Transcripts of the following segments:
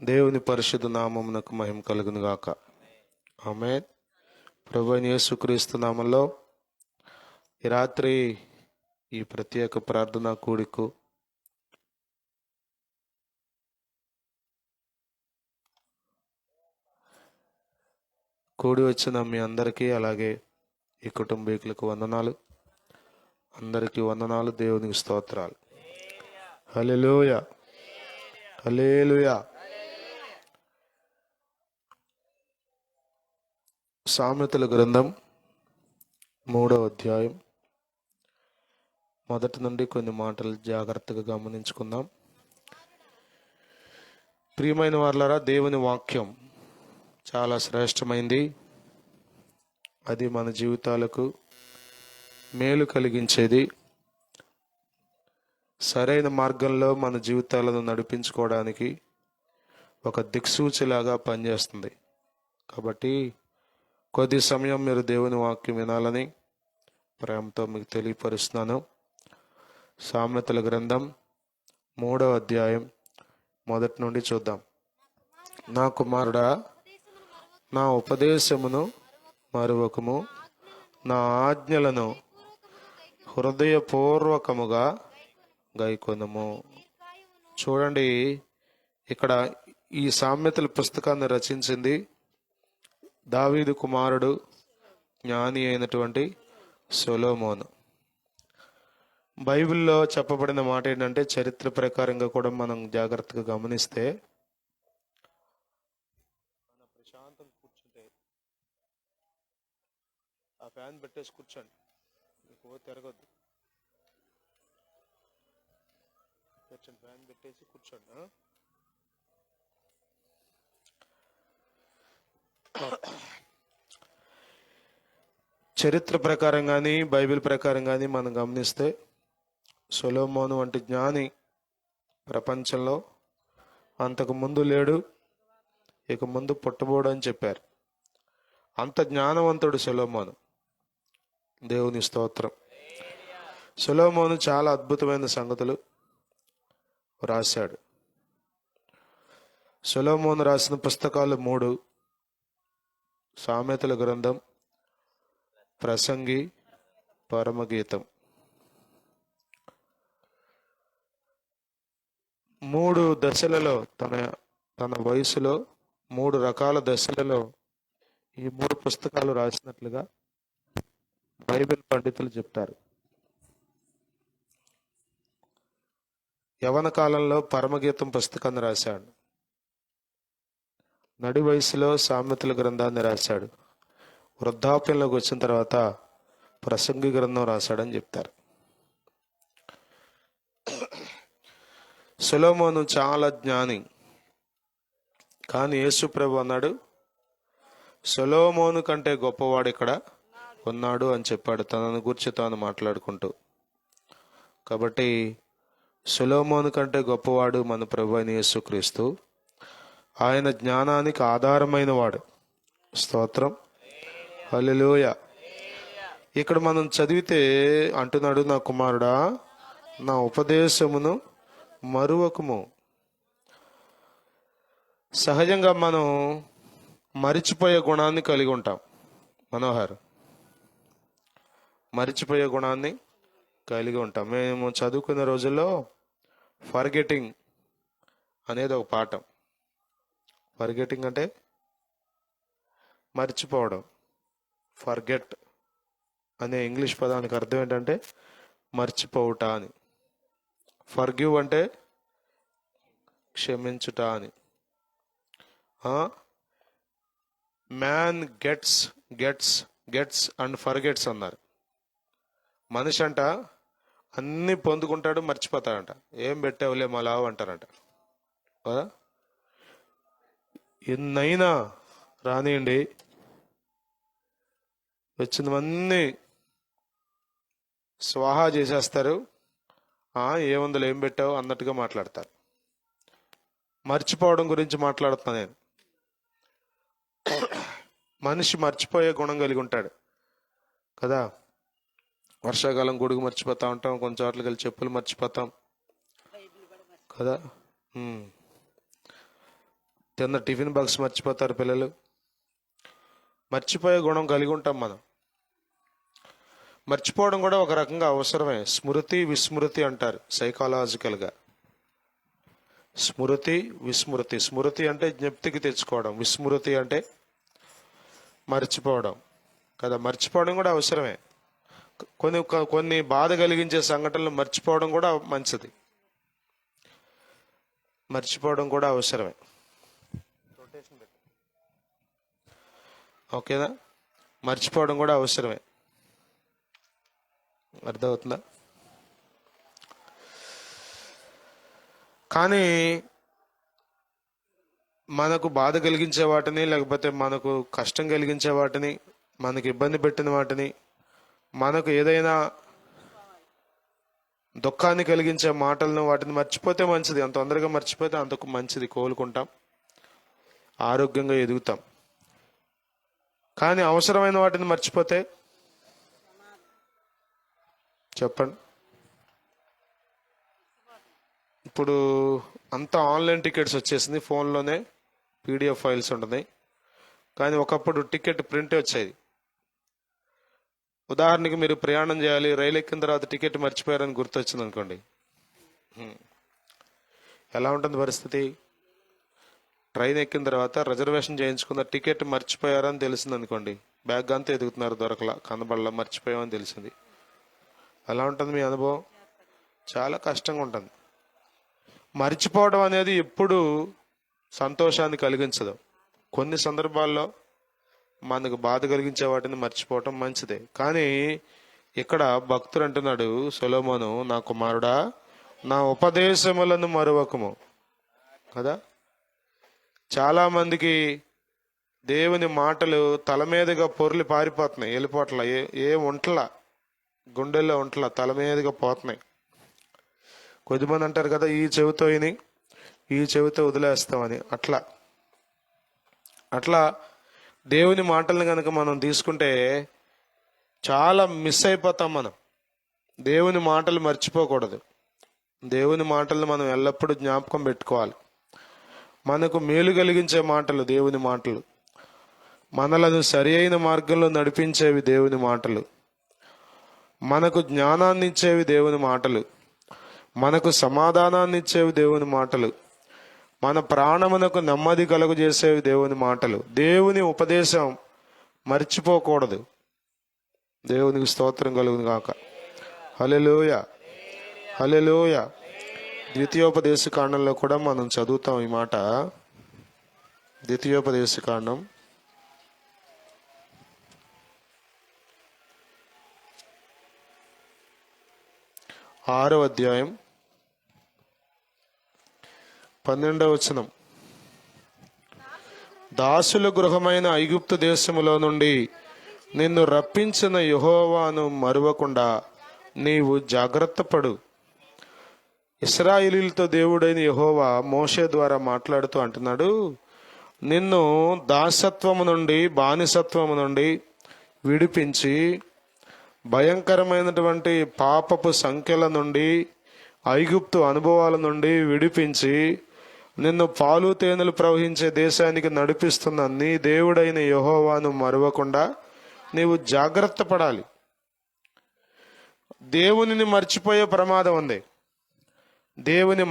దేవుని పరిశుద్ధ నామమునకు మహిమ కలుగును గాక. ఆమేన్. ప్రభువైన యేసుక్రీస్తు నామములో ఈ రాత్రి ఈ ప్రత్యేక ప్రార్థనా కూడికు కూడి వచ్చిన మీ అందరికీ, అలాగే ఈ కుటుంబీకులకు వందనాలు. అందరికీ వందనాలు. దేవునికి స్తోత్రాలు. హల్లెలూయా, హల్లెలూయా. సామెతల గ్రంథం 3వ అధ్యాయం మొదటి నుండి కొన్ని మాటలు జాగ్రత్తగా గమనించుకుందాం. ప్రియమైన వారలారా, దేవుని వాక్యం చాలా శ్రేష్టమైంది. అది మన జీవితాలకు మేలు కలిగించేది. సరైన మార్గంలో మన జీవితాలను నడిపించుకోవడానికి ఒక దిక్సూచిలాగా పనిచేస్తుంది. కాబట్టి కొద్ది సమయం మీరు దేవుని వాక్యం వినాలని ప్రేమతో మీకు తెలియపరుస్తున్నాను. సామెతల గ్రంథం 3వ అధ్యాయం మొదటి నుండి చూద్దాం. నా కుమారుడా, నా ఉపదేశమును మరువకము, నా ఆజ్ఞలను హృదయపూర్వకముగా గైకొనుము. చూడండి, ఇక్కడ ఈ సామెతల పుస్తకాన్ని రచించింది దావీదు కుమారుడు, జ్ఞాని అయినటువంటి సొలొమోను. బైబిల్లో చెప్పబడిన మాట ఏంటంటే, చరిత్ర ప్రకారంగా కూడా మనం జాగ్రత్తగా గమనిస్తే, ప్రశాంతం కూర్చుంటే ఆ ఫ్యాన్ పెట్టేసి కూర్చోండి, మీకు తిరగొద్దు. ఫ్యాన్ పెట్టేసి కూర్చోండి. చరిత్ర ప్రకారం కానీ బైబిల్ ప్రకారం కానీ మనం గమనిస్తే, సొలొమోను వంటి జ్ఞాని ప్రపంచంలో అంతకు ముందు లేడు, ఇక ముందు పుట్టబోడు అని చెప్పారు. అంత జ్ఞానవంతుడు సొలొమోను. దేవుని స్తోత్రం. సొలొమోను చాలా అద్భుతమైన సంగతులు రాశాడు. సొలొమోను రాసిన పుస్తకాలు 3: సామెతల గ్రంథం, ప్రసంగి, పరమగీతం. 3 దశలలో తన వయసులో 3 రకాల దశలలో ఈ 3 పుస్తకాలు రాసినట్లుగా బైబిల్ పండితులు చెప్తారు. యవన కాలంలో పరమగీతం పుస్తకాన్ని రాశాడు. నడి వయసులో సామెతల గ్రంథాన్ని రాశాడు. వృద్ధాప్యంలోకి వచ్చిన తర్వాత ప్రసంగి గ్రంథం రాశాడని చెప్తారు. సొలొమోను చాలా జ్ఞాని. కానీ యేసు ప్రభు అన్నాడు, సొలొమోను కంటే గొప్పవాడు ఇక్కడ ఉన్నాడు అని చెప్పాడు, తనను గురించి తాను మాట్లాడుకుంటూ. కాబట్టి సొలొమోను కంటే గొప్పవాడు మన ప్రభు అయిన యేసుక్రీస్తు. ఆయన జ్ఞానానికి ఆధారమైన వాడు. స్తోత్రం, హల్లెలూయా. ఇక్కడ మనం చదివితే అంటున్నాడు, నా కుమారుడా, నా ఉపదేశమును మరువకము. సహజంగా మనం మరిచిపోయే గుణాన్ని కలిగి ఉంటాం. మనోహర్, మరిచిపోయే గుణాన్ని కలిగి ఉంటాం. మేము చదువుకునే రోజుల్లో ఫర్గెటింగ్ అనేది ఒక పాఠం. ఫర్గెటింగ్ అంటే మర్చిపోవడం. ఫర్గెట్ అనే ఇంగ్లీష్ పదానికి అర్థం ఏంటంటే మర్చిపోవుట అని. ఫర్గివ్ అంటే క్షమించుట అని. Man gets gets gets and forgets అన్నారు. మనిషి అంట అన్నీ పొందుకుంటాడు, మర్చిపోతాడంట. ఏం పెట్టావులే మలావు అంటారంట కదా. ఎన్నైనా రానియండి, వచ్చినవన్నీ స్వాహా చేసేస్తారు. ఏముందులో ఏం పెట్టావు అన్నట్టుగా మాట్లాడతారు. మర్చిపోవడం గురించి మాట్లాడుతున్నా నేను. మనిషి మర్చిపోయే గుణం కలిగి ఉంటాడు కదా. వర్షాకాలం గొడుగు మర్చిపోతా ఉంటాం, కొన్ని చోట్లకి వెళ్ళి చెప్పులు మర్చిపోతాం, కదా. తిన్న టిఫిన్ బాక్స్ మర్చిపోతారు పిల్లలు. మర్చిపోయే గుణం కలిగి ఉంటాం మనం. మర్చిపోవడం కూడా ఒక రకంగా అవసరమే. స్మృతి విస్మృతి అంటారు సైకాలజికల్గా. స్మృతి విస్మృతి. స్మృతి అంటే జ్ఞప్తికి తెచ్చుకోవడం, విస్మృతి అంటే మర్చిపోవడం కదా. మర్చిపోవడం కూడా అవసరమే. కొన్ని బాధ కలిగించే సంఘటనలు మర్చిపోవడం కూడా మంచిది. మర్చిపోవడం కూడా అవసరమే. ఓకేనా? మర్చిపోవడం కూడా అవసరమే. అర్థమవుతుందా? కానీ మనకు బాధ కలిగించే వాటిని, లేకపోతే మనకు కష్టం కలిగించే వాటిని, మనకు ఇబ్బంది పెట్టిన వాటిని, మనకు ఏదైనా దుఃఖాన్ని కలిగించే మాటలను, వాటిని మర్చిపోతే మంచిది. అంత తొందరగా మర్చిపోతే అంతకు మంచిది. కోలుకుంటాం, ఆరోగ్యంగా ఎదుగుతాం. కానీ అవసరమైన వాటిని మర్చిపోతే చెప్పండి. ఇప్పుడు అంతా ఆన్లైన్ టికెట్స్ వచ్చేసింది, ఫోన్లోనే పీడిఎఫ్ ఫైల్స్ ఉంటున్నాయి. కానీ ఒకప్పుడు టికెట్ ప్రింట్ వచ్చేది. ఉదాహరణకి మీరు ప్రయాణం చేయాలి, రైలు ఎక్కిన తర్వాత టికెట్ మర్చిపోయారని గుర్తొచ్చింది అనుకోండి, ఎలా ఉంటుంది పరిస్థితి? ట్రైన్ ఎక్కిన తర్వాత రిజర్వేషన్ చేయించుకున్న టికెట్ మర్చిపోయారని తెలిసింది అనుకోండి, బ్యాగ్ అంతా ఎదుగుతున్నారు, దొరకలా, కనబడలా, మర్చిపోయామని తెలిసింది. ఎలా ఉంటుంది మీ అనుభవం? చాలా కష్టంగా ఉంటుంది. మర్చిపోవడం అనేది ఎప్పుడు సంతోషాన్ని కలిగించదు. కొన్ని సందర్భాల్లో మనకు బాధ కలిగించే వాటిని మర్చిపోవటం మంచిదే. కానీ ఇక్కడ భక్తుడు అంటున్నాడు, సొలొమోను, నా కుమారుడా, నా ఉపదేశములను మరువకము కదా. చాలా మందికి దేవుని మాటలు తల మీదుగా పొర్లి పారిపోతున్నాయి, వెళ్ళిపోట్ల, ఏ ఒంట్ల, గుండెల్లో ఒంట్ల తల మీదుగా పోతున్నాయి. కొద్దిమంది అంటారు కదా, ఈ చెవితో విని ఈ చెవితో వదిలేస్తామని. అట్లా దేవుని మాటలను కనుక మనం తీసుకుంటే చాలా మిస్ అయిపోతాం మనం. దేవుని మాటలు మర్చిపోకూడదు. దేవుని మాటలను మనం ఎల్లప్పుడూ జ్ఞాపకం పెట్టుకోవాలి. మనకు మేలు కలిగించే మాటలు దేవుని మాటలు, మనలను సరి అయిన మార్గంలో నడిపించేవి దేవుని మాటలు, మనకు జ్ఞానాన్ని ఇచ్చేవి దేవుని మాటలు, మనకు సమాధానాన్ని ఇచ్చేవి దేవుని మాటలు, మన ప్రాణమునకు నెమ్మది కలుగజేసేవి దేవుని మాటలు. దేవుని ఉపదేశం మర్చిపోకూడదు. దేవునికి స్తోత్రం కలుగును గాక. హల్లెలూయా, హల్లెలూయా. ద్వితీయోపదేశ కాండంలో కూడా మనం చదువుతాం ఈ మాట. ద్వితీయోపదేశ కాండం 6వ అధ్యాయం 12వ వచనం. దాసుల గృహమైన ఐగుప్తు దేశములో నుండి నిన్ను రప్పించిన యెహోవాను మరువకుండా నీవు జాగ్రత్త పడు. ఇశ్రాయేలీయులతో దేవుడైన యెహోవా మోషే ద్వారా మాట్లాడుతూ అంటున్నాడు, నిన్ను దాసత్వము నుండి, బానిసత్వము నుండి విడిపించి, భయంకరమైనటువంటి పాపపు సంఖ్యల నుండి, ఐగుప్తు అనుభవాల నుండి విడిపించి, నిన్ను పాలు తేనెలు ప్రవహించే దేశానికి నడిపిస్తున్న నీ దేవుడైన యెహోవాను మరువకుండా నీవు జాగ్రత్త పడాలి. దేవునిని మర్చిపోయే ప్రమాదం ఉంది. దేవుని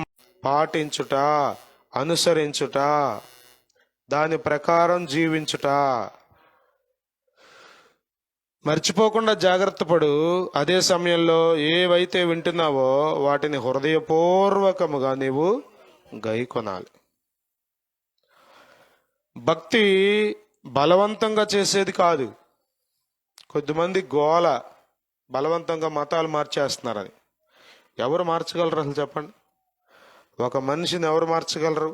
పాటించుట, అనుసరించుట, దాని ప్రకారం జీవించుట మర్చిపోకుండా జాగ్రత్త పడు. అదే సమయంలో ఏవైతే వింటున్నావో వాటిని హృదయపూర్వకముగా నీవు గైకొనాలి. భక్తి బలవంతంగా చేసేది కాదు. కొద్దిమంది గోల, బలవంతంగా మతాలు మార్చేస్తున్నారని. ఎవరు మార్చగలరు అసలు చెప్పండి? ఒక మనిషిని ఎవరు మార్చగలరు?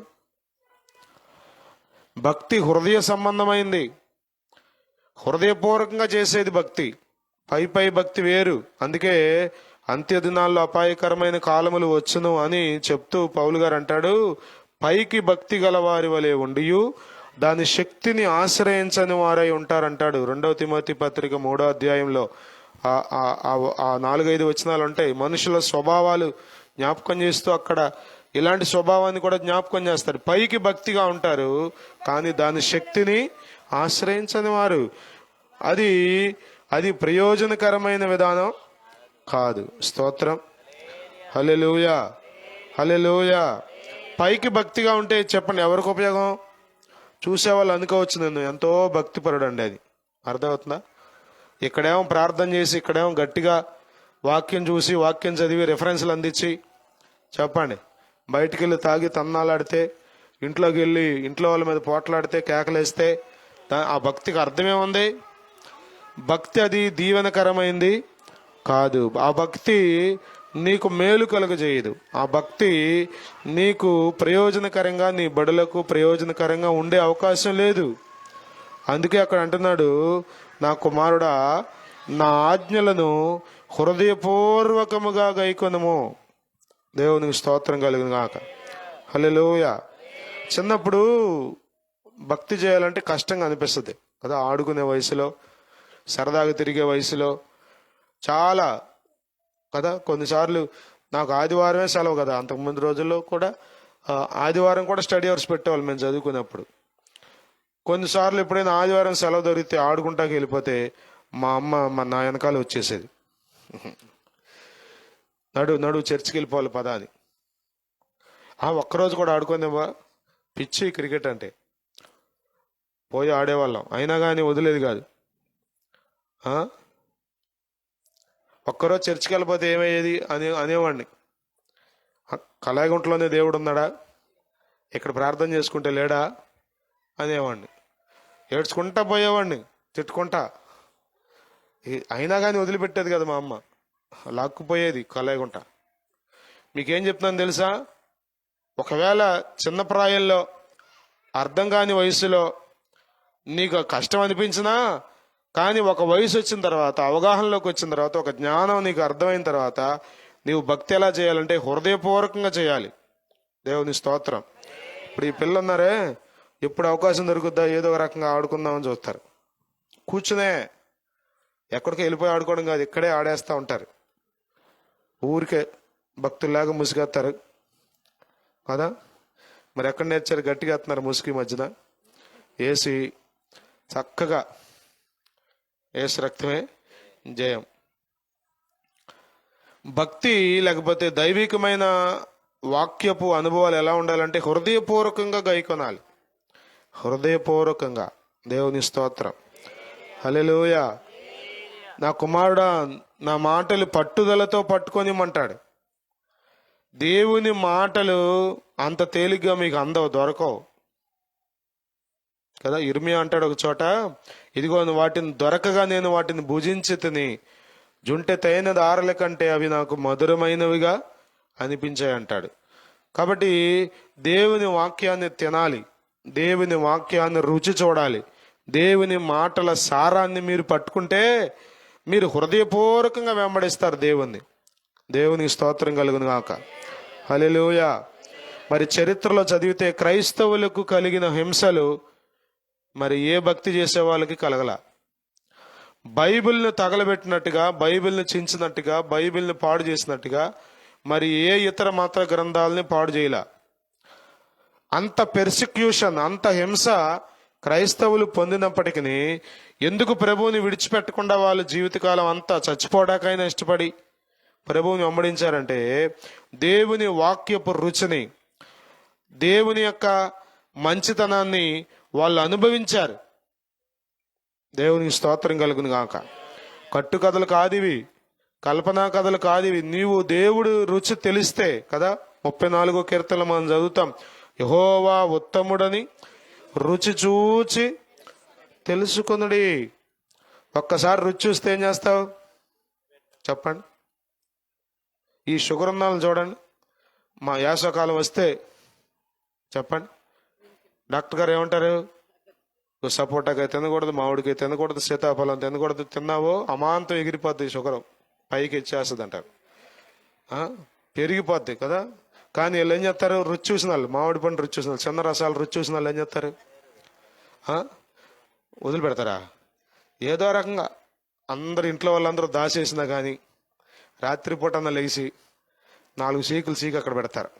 భక్తి హృదయ సంబంధమైంది, హృదయపూర్వకంగా చేసేది భక్తి. పై భక్తి వేరు. అందుకే అంత్య దినాల్లో అపాయకరమైన కాలములు వచ్చును అని చెప్తూ పౌలు గారు అంటాడు, పైకి భక్తి గలవారి వలె ఉండియు దాని శక్తిని ఆశ్రయించని వారై ఉంటారంటాడు. 2వ తిమోతి పత్రిక 3వ అధ్యాయంలో ఆ 4-5 వచనాలు ఉంటాయి. మనుషుల స్వభావాలు జ్ఞాపకం చేస్తూ అక్కడ ఇలాంటి స్వభావాన్ని కూడా జ్ఞాపకం చేస్తారు. పైకి భక్తిగా ఉంటారు, కానీ దాని శక్తిని ఆశ్రయించని వారు. అది అది ప్రయోజనకరమైన విధానం కాదు. స్తోత్రం. హల్లెలూయా, హల్లెలూయా. పైకి భక్తిగా ఉంటే చెప్పండి ఎవరికి ఉపయోగం? చూసేవాళ్ళు అనుకోవచ్చు నేను ఎంతో భక్తిపరుడు అండి, అది అర్థమవుతుందా? ఇక్కడేమో ప్రార్థన చేసి, ఇక్కడేమో గట్టిగా వాక్యం చూసి, వాక్యం చదివి, రెఫరెన్స్లు అందించి, చెప్పండి బయటికి వెళ్ళి తాగి తన్నాలాడితే, ఇంట్లోకి వెళ్ళి ఇంట్లో వాళ్ళ మీద పోట్లాడితే, కేకలేస్తే ఆ భక్తికి అర్థమేముంది? భక్తి అది దీవెనకరమైంది కాదు. ఆ భక్తి నీకు మేలు కలుగజేయదు. ఆ భక్తి నీకు ప్రయోజనకరంగా, నీ బడులకు ప్రయోజనకరంగా ఉండే అవకాశం లేదు. అందుకే అక్కడ అంటున్నాడు, నా కుమారుడా నా ఆజ్ఞలను హృదయపూర్వకముగా గైకొనుము. దేవునికి స్తోత్రం కలుగును గాక. హల్లెలూయా. చిన్నప్పుడు భక్తి చేయాలంటే కష్టంగా అనిపిస్తుంది కదా, ఆడుకునే వయసులో, సరదాగా తిరిగే వయసులో చాలా కదా. కొన్నిసార్లు నాకు ఆదివారమే సెలవు కదా, అంతకుముందు రోజుల్లో కూడా ఆదివారం కూడా స్టడీ అవర్స్ పెట్టేవాళ్ళు మేము చదువుకున్నప్పుడు. కొన్నిసార్లు ఎప్పుడైనా ఆదివారం సెలవు దొరికితే ఆడుకుంటాకి వెళ్ళిపోతే మా అమ్మ నా వెనకాల వచ్చేసేది, నడు చర్చికి వెళ్ళిపోవాలి పదా అని. ఒక్కరోజు కూడా ఆడుకుందేమా, పిచ్చి క్రికెట్ అంటే పోయి ఆడేవాళ్ళం, అయినా కానీ వదిలేదు కాదు. ఒక్కరోజు చర్చికి వెళ్ళిపోతే ఏమయ్యేది అనేవాడిని, కలాయగుంటలోనే దేవుడు ఉన్నాడా, ఇక్కడ ప్రార్థన చేసుకుంటే లేడా అనేవాడిని. ఏడ్చుకుంటా పోయేవాడిని, తిట్టుకుంటా. అయినా కానీ వదిలిపెట్టేది కదా మా అమ్మ, లాక్కుపోయేది కలాయగుంట. మీకేం చెప్తున్నాను తెలుసా? ఒకవేళ చిన్న ప్రాయంలో, అర్థం కాని వయసులో నీకు కష్టం అనిపించినా, కానీ ఒక వయసు వచ్చిన తర్వాత, అవగాహనలోకి వచ్చిన తర్వాత, ఒక జ్ఞానం నీకు అర్థమైన తర్వాత, నీవు భక్తి ఎలా చేయాలంటే హృదయపూర్వకంగా చేయాలి. దేవుని స్తోత్రం. ఇప్పుడు ఈ పిల్లలు ఉన్నారే, ఎప్పుడు అవకాశం దొరుకుద్దా ఏదో ఒక రకంగా ఆడుకుందామని చూస్తారు. కూర్చునే ఎక్కడికి వెళ్ళిపోయి ఆడుకోవడం కాదు, ఇక్కడే ఆడేస్తూ ఉంటారు. ఊరికే భక్తుల్లాగా ముసుగేస్తారు కదా. మరి ఎక్కడ నేర్చారు? గట్టిగా వేస్తున్నారు ముసుగు మధ్యన వేసి, చక్కగా యేసు రక్తమే జయం. భక్తి లేకపోతే దైవికమైన వాక్యపు అనుభవాలు ఎలా ఉండాలంటే హృదయపూర్వకంగా గైకొనాలి. హృదయపూర్వకంగా. దేవుని స్తోత్రం. హల్లెలూయా. నా కుమారుడా నా మాటలు పట్టుదలతో పట్టుకొనిమంటాడు. దేవుని మాటలు అంత తేలిగ్గా మీకు దొరకవు కదా. ఇర్మియా అంటాడు ఒక చోట, ఇదిగో వాటిని దొరకగా నేను వాటిని భుజించి తిని, జుంటె తైన దారల కంటే అవి నాకు మధురమైనవిగా అనిపించాయి అంటాడు. కాబట్టి దేవుని వాక్యాన్ని తినాలి, దేవుని వాక్యాన్ని రుచి చూడాలి. దేవుని మాటల సారాన్ని మీరు పట్టుకుంటే మీరు హృదయపూర్వకంగా వెంబడిస్తారు దేవుణ్ణి. దేవునికి స్తోత్రం కలుగును గాక. హల్లెలూయా. మరి చరిత్రలో చదివితే క్రైస్తవులకు కలిగిన హింసలు మరి ఏ భక్తి చేసే వాళ్ళకి కలగల. బైబిల్ను తగలబెట్టినట్టుగా, బైబిల్ని చించినట్టుగా, బైబిల్ని పాడు చేసినట్టుగా మరి ఏ ఇతర మత గ్రంథాలని పాడు చేయలే. అంత పెర్సిక్యూషన్, అంత హింస క్రైస్తవులు పొందినప్పటికీ ఎందుకు ప్రభువుని విడిచిపెట్టకుండా వాళ్ళు జీవితకాలం అంతా చచ్చిపోవడాకైనా ఇష్టపడి ప్రభువుని వెంబడించారంటే దేవుని వాక్యపు రుచిని, దేవుని యొక్క మంచితనాన్ని వాళ్ళు అనుభవించారు. దేవునికి స్తోత్రం కలుగును గాక. కట్టుకథలు కాదివి, కల్పనా కథలు కాదివి. నీవు దేవుడు రుచి తెలిస్తే కదా, 34వ కీర్తనలో మనం చదువుతాం, యెహోవా ఉత్తముడని రుచి చూచి తెలుసుకొనుడి. ఒక్కసారి రుచి చూస్తే ఏం చేస్తావు చెప్పండి. ఈ షుగర్ ఉన్నాళ్ళు చూడండి, మా యాసకాలం వస్తే చెప్పండి డాక్టర్ గారు ఏమంటారు? సపోటాకాయ తినకూడదు, మామిడికాయ తినకూడదు, సీతాఫలం తినకూడదు. తిన్నావో అమాంతం ఎగిరిపోద్ది, షుగర్ పైకి ఇచ్చేస్తుంది అంటారు, పెరిగిపోద్ది కదా. కానీ వీళ్ళు ఏం చేస్తారు? రుచి చూసిన వాళ్ళు, మామిడి పండు రుచి చూసిన వాళ్ళు, చిన్న రసాలు రుచి చూసిన వాళ్ళు ఏం చేస్తారు? వదిలిపెడతారా? ఏదో రకంగా అందరు ఇంట్లో వాళ్ళందరూ దాచేసినా కానీ రాత్రిపూట లేచి 4 సీకులు సీకి అక్కడ పెడతారు.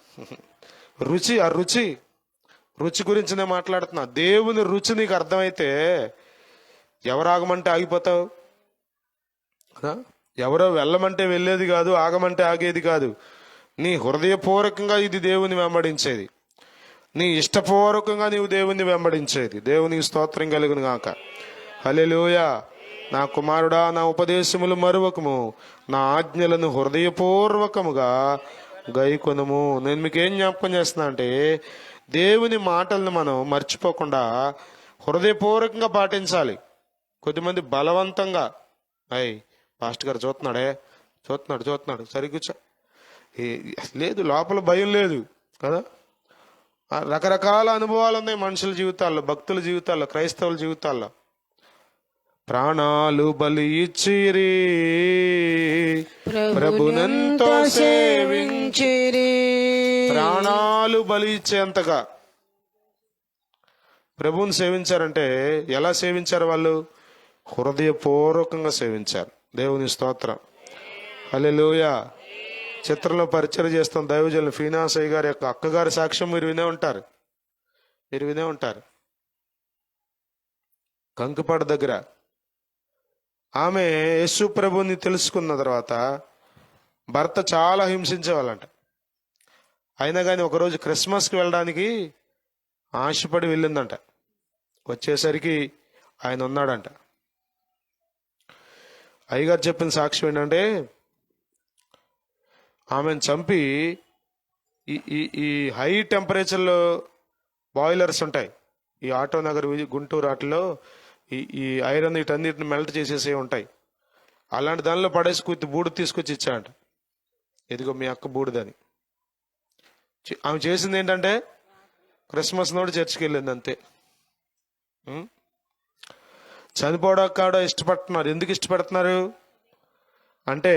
రుచి, ఆ రుచి గురించి నేను మాట్లాడుతున్నా. దేవుని రుచి నీకు అర్థమైతే ఎవరు ఆగమంటే ఆగిపోతావు కదా. ఎవరో వెళ్ళమంటే వెళ్ళేది కాదు, ఆగమంటే ఆగేది కాదు. నీ హృదయపూర్వకంగా ఇది దేవుని వెంబడించేది, నీ ఇష్టపూర్వకంగా నీవు దేవుని వెంబడించేది. దేవునికి స్తోత్రం కలుగును గాక. హల్లెలూయా. నా కుమారుడా, నా ఉపదేశములు మరువకము, నా ఆజ్ఞలను హృదయపూర్వకముగా గైకొనుము. నేను మీకు ఏం జ్ఞాపకం చేస్తున్నా అంటే, దేవుని మాటలను మనం మర్చిపోకుండా హృదయపూర్వకంగా పాటించాలి. కొద్దిమంది బలవంతంగా, పాస్టర్ గారు చూస్తున్నాడు సరిగ్గా లేదు, లోపల భయం లేదు కదా. రకరకాల అనుభవాలు ఉన్నాయి మనుషుల జీవితాల్లో, భక్తుల జీవితాల్లో, క్రైస్తవుల జీవితాల్లో. ప్రాణాలు బలి ఇచ్చిరి, ప్రభునంతో సేవించిరి. ప్రాణాలు బలి ఇచ్చేంతగా ప్రభువుని సేవించారంటే ఎలా సేవించారు? వాళ్ళు హృదయపూర్వకంగా సేవించారు. దేవుని స్తోత్రం. హల్లెలూయా. చిత్రంలో పరిచయం చేస్తాం దైవజనులు ఫీనాసయ్య గారి యొక్క అక్కగారి సాక్ష్యం మీరు వినే ఉంటారు. కంకుపాడ దగ్గర ఆమె యేసు ప్రభుని తెలుసుకున్న తర్వాత భర్త చాలా హింసించేవాళ్ళంట. అయినా కానీ ఒకరోజు క్రిస్మస్కి వెళ్ళడానికి ఆశపడి వెళ్ళిందంట. వచ్చేసరికి ఆయన ఉన్నాడంట. అయ్యగారు చెప్పిన సాక్ష్యం ఏంటంటే, ఆమెను చంపి ఈ హై టెంపరేచర్లో బాయిలర్స్ ఉంటాయి ఈ ఆటో నగర్, గుంటూరు ఆటలో ఈ ఐరన్ వీటన్నిటిని మెల్ట్ చేసేసే ఉంటాయి. అలాంటి దానిలో పడేసి కొద్ది బూడిద తీసుకొచ్చి ఇచ్చాడంట. ఎదిగో మీ అక్క బూడిదని. ఆమె చేసింది ఏంటంటే, క్రిస్మస్ నాడు చర్చికి వెళ్ళింది అంతే. చనిపోవడానికి కూడా ఇష్టపడుతున్నారు. ఎందుకు ఇష్టపడుతున్నారు అంటే,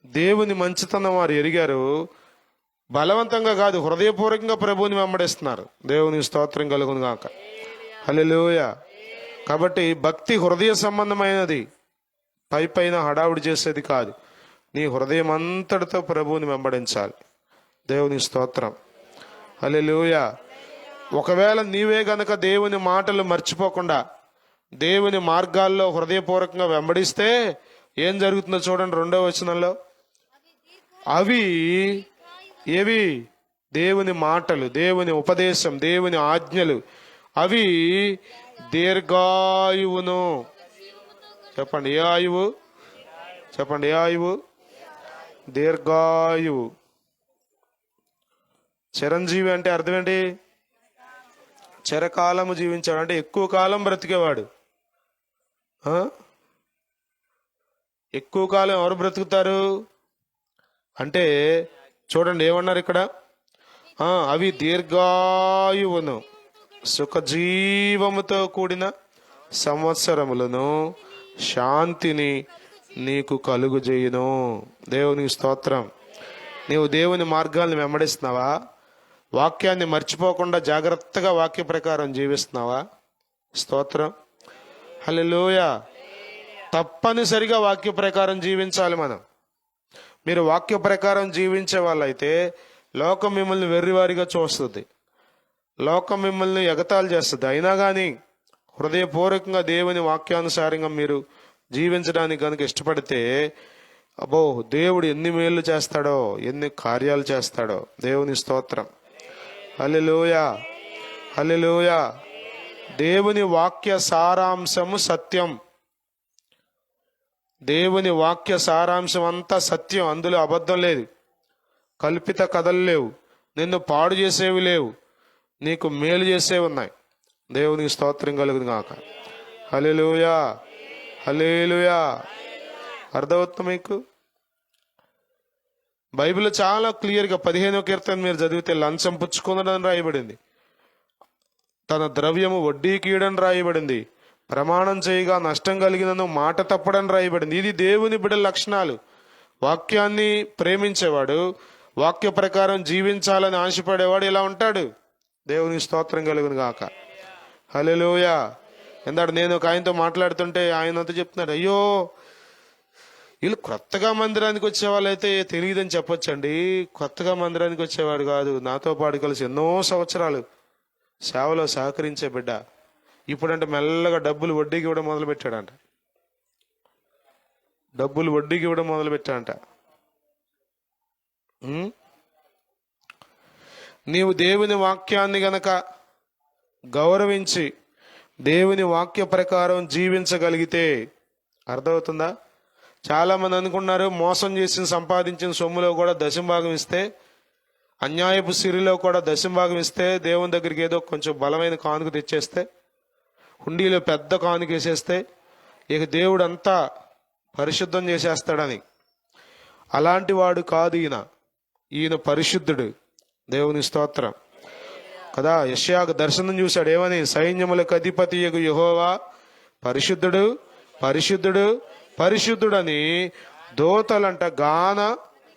దేవుని మంచితనం వారు ఎరిగారు. బలవంతంగా కాదు, హృదయపూర్వకంగా ప్రభువుని వెంబడిస్తున్నారు. దేవుని స్తోత్రం కలుగును గాక. హల్లెలూయా. కాబట్టి భక్తి హృదయ సంబంధమైనది, పైన హడావుడి చేసేది కాదు. నీ హృదయం అంతటితో ప్రభువుని వెంబడించాలి. దేవుని స్తోత్రం. హల్లెలూయా. ఒకవేళ నీవే గనక దేవుని మాటలు మర్చిపోకుండా దేవుని మార్గాల్లో హృదయపూర్వకంగా వెంబడిస్తే ఏం జరుగుతుందో చూడండి. 2వ వచనంలో, అవి ఏవి? దేవుని మాటలు, దేవుని ఉపదేశం, దేవుని ఆజ్ఞలు. అవి దీర్ఘాయువును. చెప్పండి, ఏ ఆయువు? చెప్పండి, ఏ ఆయువు? దీర్ఘాయువు. చిరంజీవి అంటే అర్థం ఏంటి? చిరకాలము జీవించాడు అంటే ఎక్కువ కాలం బ్రతికేవాడు. ఎక్కువ కాలం ఎవరు బ్రతుకుతారు అంటే చూడండి ఏమన్నారు ఇక్కడ, అవి దీర్ఘాయువును, సుఖజీవముతో కూడిన సంవత్సరములను, శాంతిని నీకు కలుగుజేయును. దేవునికి స్తోత్రం. నీవు దేవుని మార్గాలను వెంబడిస్తున్నావా? వాక్యాన్ని మర్చిపోకుండా జాగ్రత్తగా వాక్య ప్రకారం జీవిస్తున్నావా? స్తోత్రం. హల్లెలూయా. తప్పనిసరిగా వాక్య ప్రకారం జీవించాలి మనం. మీరు వాక్య ప్రకారం జీవించే వాళ్ళైతే లోకం మిమ్మల్ని వెర్రివారిగా చూస్తుంది, లోకం మిమ్మల్ని ఎగతాళి చేస్తుంది. అయినా కానీ హృదయపూర్వకంగా దేవుని వాక్యానుసారంగా మీరు జీవించడానికి కనుక ఇష్టపడితే, అబ్బో దేవుడు ఎన్ని మేలు చేస్తాడో, ఎన్ని కార్యాలు చేస్తాడో. దేవుని స్తోత్రం. హల్లెలూయా. హల్లెలూయా. దేవుని వాక్య సారాంశము సత్యం. దేవుని వాక్య సారాంశం అంతా సత్యం. అందులో అబద్ధం లేదు, కల్పిత కథలు లేవు, నిన్ను పాడు చేసేవి లేవు, నీకు మేలు చేసేవి ఉన్నాయి. దేవునికి స్తోత్రం కలుగును గాక. హల్లెలూయా. హల్లెలూయా. అర్థమవుతుంది మీకు? బైబిల్ చాలా క్లియర్గా 15వ కీర్తన మీరు చదివితే లంచం పుచ్చుకుందని రాయబడింది, తన ద్రవ్యము వడ్డీకి ఇయ్యడని రాయబడింది, ప్రమాణం చేయగా నష్టం కలిగినను మాట తప్పడని రాయబడింది. ఇది దేవుని బిడ్డల లక్షణాలు. వాక్యాన్ని ప్రేమించేవాడు, వాక్య ప్రకారం జీవించాలని ఆశపడేవాడు ఇలా ఉంటాడు. దేవుని స్తోత్రం కలుగును గాక. హల్లెలూయా. ఎందుకంటే నేను ఒక ఆయనతో మాట్లాడుతుంటే ఆయన అంతా చెప్తున్నాడు, అయ్యో వీళ్ళు కొత్తగా మందిరానికి వచ్చేవాళ్ళు అయితే తెలియదని చెప్పొచ్చండి. కొత్తగా మందిరానికి వచ్చేవాడు కాదు, నాతో పాటు కలిసి ఎన్నో సంవత్సరాలు సేవలో సహకరించే బిడ్డ. ఇప్పుడంటే మెల్లగా డబ్బులు వడ్డీకి ఇవ్వడం మొదలు పెట్టాడంట. డబ్బులు వడ్డీకి ఇవ్వడం మొదలు పెట్టాడంట. నీవు దేవుని వాక్యాన్ని గనక గౌరవించి దేవుని వాక్య ప్రకారం జీవించగలిగితే, అర్థమవుతుందా? చాలా మంది అనుకున్నారు మోసం చేసి సంపాదించిన సొమ్ములో కూడా దశంభాగం ఇస్తే, అన్యాయపు సిరిలో కూడా దశంభాగం ఇస్తే, దేవుని దగ్గరికి ఏదో కొంచెం బలమైన కానుక తెచ్చేస్తే, హుండీలో పెద్ద కానుక వేసేస్తే ఇక దేవుడు అంతా పరిశుద్ధం చేసేస్తాడని. అలాంటి వాడు కాదు ఈయన. ఈయన పరిశుద్ధుడు. దేవుని స్తోత్రం కదా. యెషయాకు దర్శనం చూశాడు, ఏమని? సైన్యములకు అధిపతి యెహోవా పరిశుద్ధుడు, పరిశుద్ధుడు, పరిశుద్ధుడని దోతలంట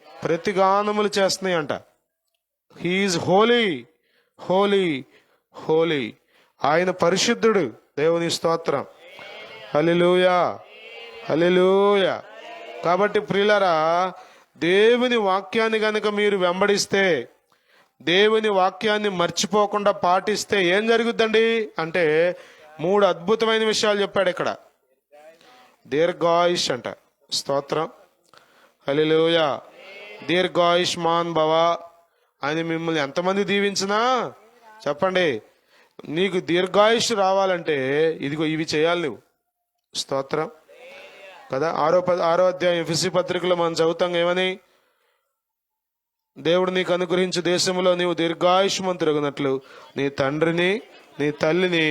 ప్రతిగానములు చేస్తున్నాయంట. హీఈస్ హోలీ, హోలీ, హోలీ. ఆయన పరిశుద్ధుడు. దేవుని స్తోత్రం. హల్లెలూయా, హల్లెలూయా. కాబట్టి ప్రియులారా, దేవుని వాక్యాన్ని గనుక మీరు వెంబడిస్తే, దేవుని వాక్యాన్ని మర్చిపోకుండా పాటిస్తే ఏం జరుగుద్దండి అంటే 3 అద్భుతమైన విషయాలు చెప్పాడు ఇక్కడ. దీర్ఘాయుష్ అంట. స్తోత్రం, హల్లెలూయా. దీర్ఘాయుష్మాన్ భవ అని మిమ్మల్ని ఎంతమంది దీవించినా చెప్పండి, నీకు దీర్ఘాయుష్ రావాలంటే ఇదిగో ఇవి చేయాలి నువ్వు. స్తోత్రం కదా. 6వ అధ్యాయం ఎఫెసీ పత్రికలో మనం చదువుతాం ఏమని? దేవుడు నీకు అనుగ్రహించు దేశంలో నీవు దీర్ఘాయుష్మంతురగునట్లు నీ తండ్రిని నీ తల్లిని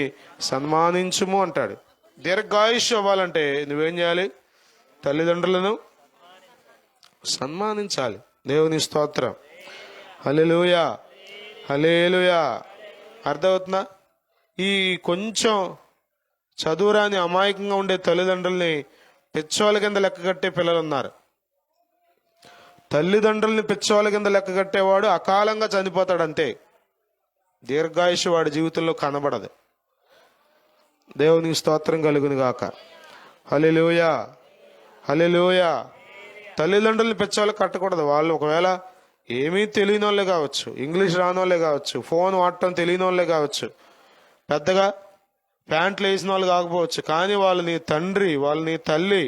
సన్మానించుము అంటాడు. దీర్ఘాయుష్ అవ్వాలంటే నువ్వేం చేయాలి? తల్లిదండ్రులను సన్మానించాలి. దేవుని స్తోత్రం, హల్లెలూయా, హల్లెలూయా. అర్థమవుతుందా? ఈ కొంచెం చదువురాని అమాయకంగా ఉండే తల్లిదండ్రుల్ని పిచ్చోళ్ళ కింద లెక్క కట్టే పిల్లలు ఉన్నారు. తల్లిదండ్రుల్ని పిచ్చోళ్ళ కింద లెక్క కట్టేవాడు అకాలంగా చనిపోతాడంతే. దీర్ఘాయుష్ వాడి జీవితంలో కనబడదు. దేవునికి స్తోత్రం కలుగును గాక. హల్లెలూయా, హల్లెలూయా. తల్లిదండ్రుల్ని పిచ్చోళ్ళకి కట్టకూడదు. వాళ్ళు ఒకవేళ ఏమీ తెలియని వాళ్ళే కావచ్చు, ఇంగ్లీష్ రాని వాళ్ళే కావచ్చు, ఫోన్ వాడటం తెలియని వాళ్ళే కావచ్చు, పెద్దగా ప్యాంట్లు వేసిన వాళ్ళు కాకపోవచ్చు, కానీ వాళ్ళు నీ తండ్రి, వాళ్ళు నీ తల్లి,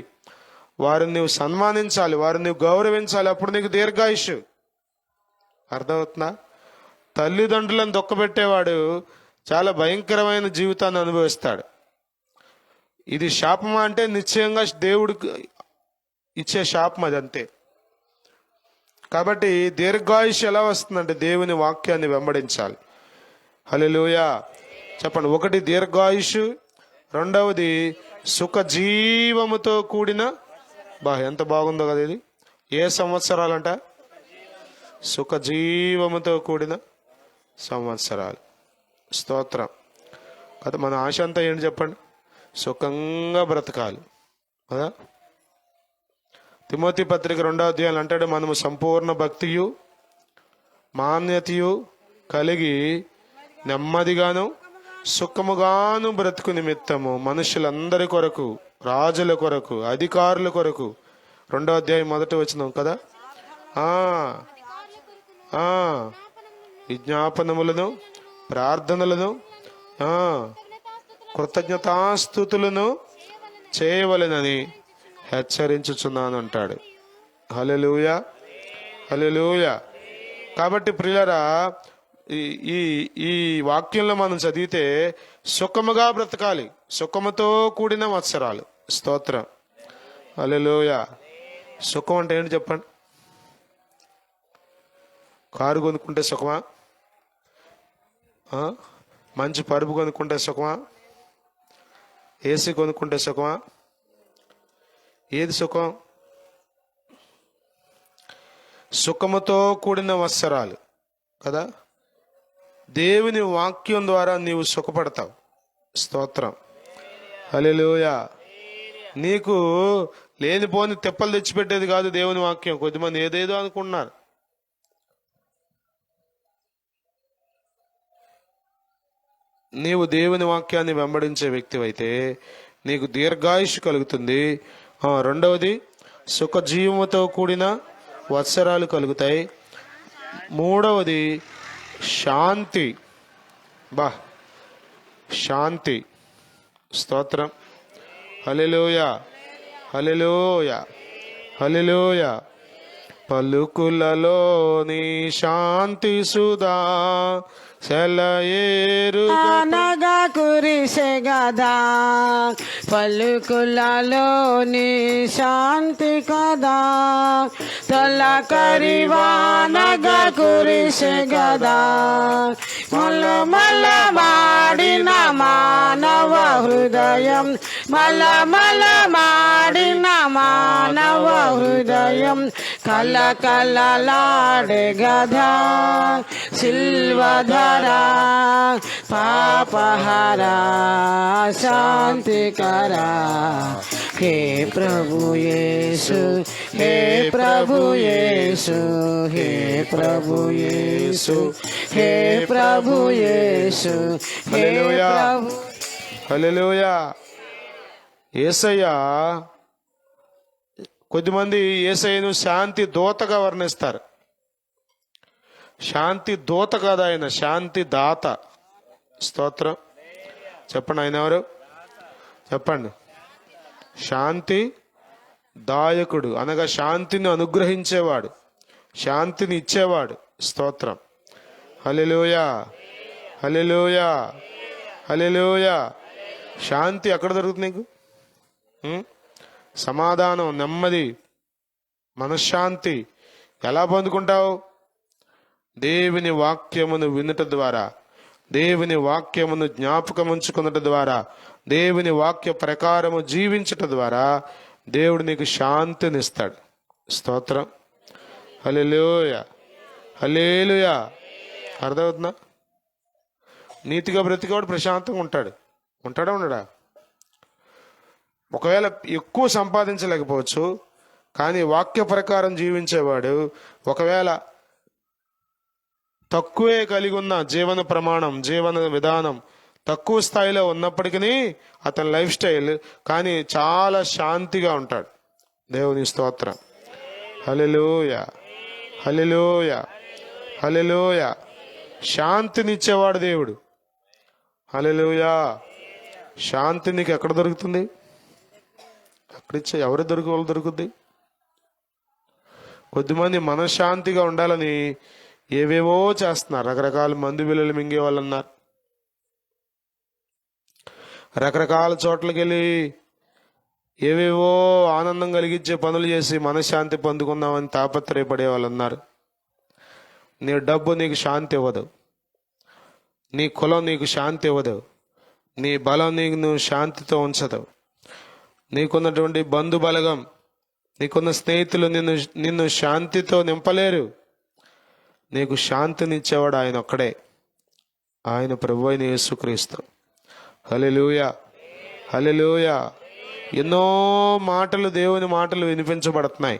వారిని నువ్వు సన్మానించాలి, వారిని నువ్వు గౌరవించాలి. అప్పుడు నీకు దీర్ఘాయుష్. అర్థమవుతుందా? తల్లిదండ్రులను దుఃఖపెట్టేవాడు చాలా భయంకరమైన జీవితాన్ని అనుభవిస్తాడు. ఇది శాపమా అంటే నిశ్చయంగా దేవుడికి ఇచ్చే శాపం అది, అంతే. కాబట్టి దీర్ఘాయుష్ ఎలా వస్తుందంటే దేవుని వాక్యాన్ని వెంబడించాలి. హల్లెలూయా చెప్పండి. 1 దీర్ఘాయుష్, 2వది సుఖజీవముతో కూడిన, ఎంత బాగుందో కదా ఇది. ఏ సంవత్సరాలంట? సుఖజీవముతో కూడిన సంవత్సరాలు. స్తోత్రం కదా. మన ఆశ అంతా ఏంటి చెప్పండి? సుఖంగా బ్రతకాలి కదా. తిమోతి పత్రిక 2వ అధ్యాయం అంటాడు, మనము సంపూర్ణ భక్తియు మాన్యతయు కలిగి నెమ్మదిగాను సుఖముగాను బ్రతుకు నిమిత్తము మనుషులందరి కొరకు, రాజుల కొరకు, అధికారుల కొరకు. 2వ అధ్యాయం 1వ వచనం కదా. విజ్ఞాపనములను, ప్రార్థనలను, కృతజ్ఞతాస్తుతులను చేయవలెనని హెచ్చరించుచున్నాను అంటాడు. హల్లెలూయా, హల్లెలూయా. కాబట్టి ప్రియులారా, ఈ వాక్యంలో మనం చదివితే సుఖముగా బ్రతకాలి, సుఖముతో కూడిన వత్సరాలు. స్తోత్రం, హల్లెలూయా. సుఖం అంటే ఏంటి చెప్పండి? కారు కొనుక్కుంటే సుఖమా? మంచి పరుపు కొనుక్కుంటే సుఖమా? ఏసీ కొనుక్కుంటే సుఖమా? ఏది సుఖం? సుఖముతో కూడిన వత్సరాలు కదా. దేవుని వాక్యం ద్వారా నీవు సుఖపడతావు. స్తోత్రం, హల్లెలూయా. నీకు లేనిపోని తెప్పలు తెచ్చిపెట్టేది కాదు దేవుని వాక్యం. కొద్దిమంది ఏదేదో అనుకుంటున్నారు. నీవు దేవుని వాక్యాన్ని వెంబడించే వ్యక్తివైతే నీకు దీర్ఘాయుష్ కలుగుతుంది. 2వది సుఖజీవముతో కూడిన వత్సరాలు కలుగుతాయి. మూడవది శాంతి. శాంతి. స్తోత్రం. హల్లెలూయా, హల్లెలూయా, హల్లెలూయా. పలుకులలోని శాంతి సుధా అనగా కురిసే గదా, పలుకులలోని శాంతి కదా. తొలకరివానగా కురిసే గదా, మలమల మాడిన మానవ హృదయం, మలమల మాడిన మానవ హృదయం కలకలలాడే గదా. సిల్వధరా పాపహరా శాంతికరా. హే ప్రభు యేసు, హే ప్రభు యేసు, హే ప్రభు యేసు, హే ప్రభు యేసు, హే ప్రభు. హల్లెలూయా. యేసయ్య, కొద్దిమంది యేసయ్యను శాంతి దూతగా వర్ణిస్తారు. శాంతి దూత కాదు ఆయన, శాంతి దాత. స్తోత్రం. చెప్పండి, ఆయన ఎవరు? చెప్పండి. శాంతి దాయకుడు అనగా శాంతిని అనుగ్రహించేవాడు, శాంతిని ఇచ్చేవాడు. స్తోత్రం. హల్లెలూయా, హల్లెలూయా, హల్లెలూయా. శాంతి ఎక్కడ దొరుకుతుంది నీకు? సమాధానం, నెమ్మది, మనశ్శాంతి ఎలా పొందుకుంటావు? దేవుని వాక్యమును వినుట ద్వారా, దేవుని వాక్యమును జ్ఞాపకం ఉంచుకున్నట ద్వారా, దేవుని వాక్య ప్రకారము జీవించట ద్వారా దేవుడు నీకు శాంతినిస్తాడు. స్తోత్రం. హల్లెలూయా, హల్లెలూయా. అర్థమవుతుందా? నీతిగా బ్రతికేవాడు ప్రశాంతంగా ఉంటాడు. ఉంటాడా ఉండడా? ఒకవేళ ఎక్కువ సంపాదించలేకపోవచ్చు, కానీ వాక్య ప్రకారం జీవించేవాడు ఒకవేళ తక్కువే కలిగి ఉన్న జీవన ప్రమాణం, జీవన విధానం తక్కువ స్థాయిలో ఉన్నప్పటికీ అతని లైఫ్ స్టైల్ కానీ చాలా శాంతిగా ఉంటాడు. దేవుని స్తోత్రం. హల్లెలూయా, హల్లెలూయా, హల్లెలూయా. శాంతినిచ్చేవాడు దేవుడు. హల్లెలూయా. శాంతి నీకు ఎక్కడ దొరుకుతుంది? ఎక్కడిచ్చే ఎవరు దొరుకుద్ది? కొద్దిమంది మనశ్శాంతిగా ఉండాలని ఏవేవో చేస్తున్నారు. రకరకాల మందు బిళ్ళలు మింగే వాళ్ళు అన్నారు, రకరకాల చోట్లకి వెళ్ళి ఏవేవో ఆనందం కలిగించే పనులు చేసి మనశ్శాంతి పొందుకుందామని తాపత్రయపడే వాళ్ళు అన్నారు. నీ డబ్బు నీకు శాంతి ఇవ్వదు, నీ కులం నీకు శాంతి ఇవ్వదు, నీ బలం నీకు శాంతితో ఉంచదు, నీకున్నటువంటి బంధు బలగం, నీకున్న స్నేహితులు నిన్ను శాంతితో నింపలేరు. నీకు శాంతినిచ్చేవాడు ఆయన ఒక్కడే, ఆయన ప్రభువైన అయిన యేసుక్రీస్తు. హల్లెలూయా, హల్లెలూయా. ఎన్నో మాటలు, దేవుని మాటలు వినిపించబడుతున్నాయి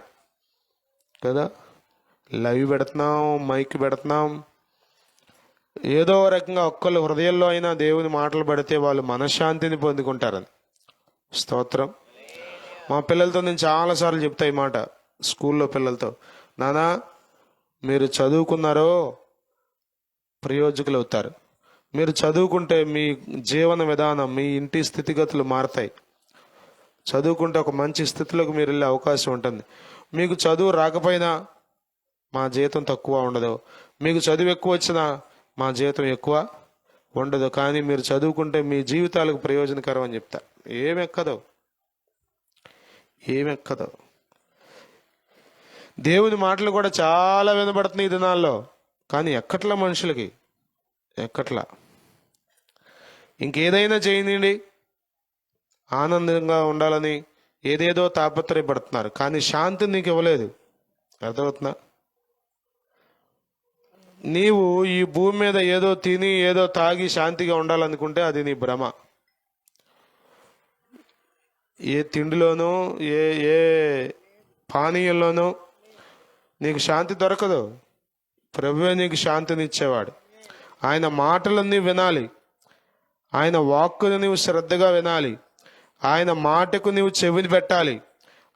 కదా. లైవ్ పెడుతున్నాం, మైక్ పెడుతున్నాం. ఏదో రకంగా ఒక్కళ్ళు హృదయంలో అయినా దేవుని మాటలు పడితే వాళ్ళు మనశ్శాంతిని పొందుకుంటారని. స్తోత్రం. మా పిల్లలతో నేను చాలాసార్లు చెప్తా ఈ మాట, స్కూల్లో పిల్లలతో, నానా మీరు చదువుకున్నారో ప్రయోజకులు అవుతారు. మీరు చదువుకుంటే మీ జీవన విధానం, మీ ఇంటి స్థితిగతులు మారతాయి. చదువుకుంటే ఒక మంచి స్థితిలోకి మీరు వెళ్ళే అవకాశం ఉంటుంది. మీకు చదువు రాకపోయినా మా జీతం తక్కువ ఉండదు, మీకు చదువు ఎక్కువ వచ్చినా మా జీతం ఎక్కువ ఉండదు. కానీ మీరు చదువుకుంటే మీ జీవితాలకు ప్రయోజనకరం అని చెప్తా. ఏమెక్కదో, ఏమెక్కదో. దేవుని మాటలు కూడా చాలా వినబడుతున్నాయి ఈ దినాల్లో, కానీ ఎక్కట్లా మనుషులకి, ఎక్కట్లా. ఇంకేదైనా చేయండి, ఆనందంగా ఉండాలని ఏదేదో తాపత్రయపడుతున్నారు, కానీ శాంతి నీకు ఇవ్వలేదు. అర్థమవుతుందా? నీవు ఈ భూమి మీద ఏదో తిని ఏదో తాగి శాంతిగా ఉండాలనుకుంటే అది నీ భ్రమ. ఏ తిండిలోనూ ఏ పానీయంలోనూ నీకు శాంతి దొరకదు. ప్రభువే నీకు శాంతినిచ్చేవాడు. ఆయన మాటలన్నీ వినాలి, ఆయన వాక్కును నీవు శ్రద్ధగా వినాలి, ఆయన మాటకు నీవు చెవిని పెట్టాలి,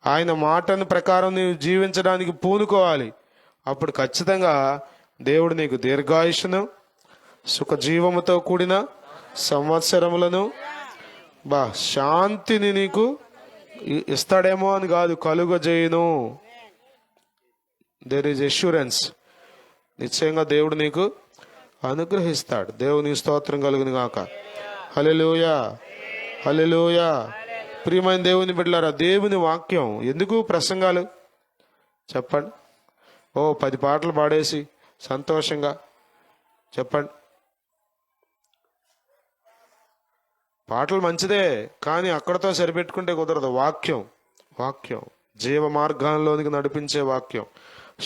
ఆయన మాటను ప్రకారం నీవు జీవించడానికి పూనుకోవాలి. అప్పుడు ఖచ్చితంగా దేవుడు నీకు దీర్ఘాయుష్ను, సుఖజీవముతో కూడిన సంవత్సరములను, శాంతిని నీకు ఇస్తాడేమో అని కాదు, కలుగజేయును. There is assurance. నిశ్చయంగా దేవుడు నీకు అనుగ్రహిస్తాడు. దేవుని స్తోత్రం కలుగును గాక. హల్లెలూయా, హల్లెలూయా. ప్రియమైన దేవుని బిడ్డలారా, దేవుని వాక్యం ఎందుకు ప్రసంగాలు చెప్పండి? 10 పాటలు పాడేసి సంతోషంగా చెప్పండి. పాటలు మంచిదే, కానీ అక్కడతో సరిపెట్టుకుంటే కుదరదు. వాక్యం జీవ మార్గంలోనికి నడిపించే వాక్యం,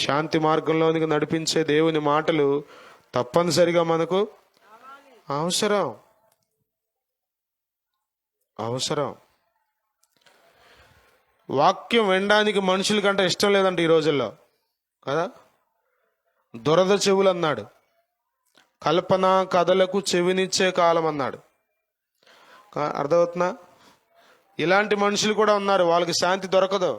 శాంతి మార్గంలోనికి నడిపించే దేవుని మాటలు తప్పనిసరిగా మనకు అవసరం. వాక్యం వినడానికి మనుషుల కంటే ఇష్టం లేదంటే ఈ రోజుల్లో కదా. దురద చెవులు అన్నాడు, కల్పన కథలకు చెవినిచ్చే కాలం అన్నాడు. అర్థమవుతుందా? ఇలాంటి మనుషులు కూడా ఉన్నారు, వాళ్ళకి శాంతి దొరకదు.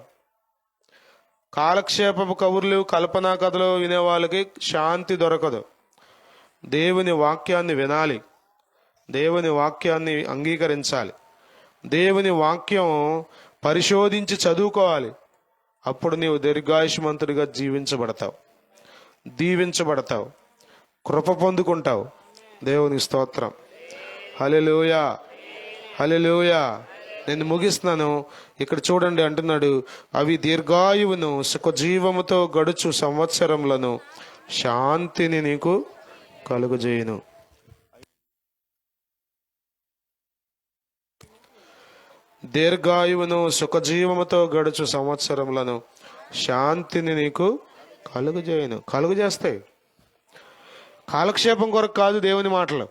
కాలక్షేపపు కబుర్లు, కల్పనా కథలు వినే వాళ్ళకి శాంతి దొరకదు. దేవుని వాక్యాన్ని వినాలి, దేవుని వాక్యాన్ని అంగీకరించాలి, దేవుని వాక్యం పరిశోధించి చదువుకోవాలి. అప్పుడు నీవు దీర్ఘాయుష్మంతుడిగా దీవించబడతావు, కృప పొందుకుంటావు. దేవుని స్తోత్రం. హల్లెలూయా, హల్లెలూయా. నేను ముగిస్తున్నాను. ఇక్కడ చూడండి అంటున్నాడు, అవి దీర్ఘాయువును, సుఖజీవముతో గడుచు సంవత్సరములను, శాంతిని నీకు కలుగజేయును. దీర్ఘాయువును, సుఖజీవముతో గడుచు సంవత్సరములను, శాంతిని నీకు కలుగజేస్తాయి. కాలక్షేపం కొరకు కాదు దేవుని మాటలు.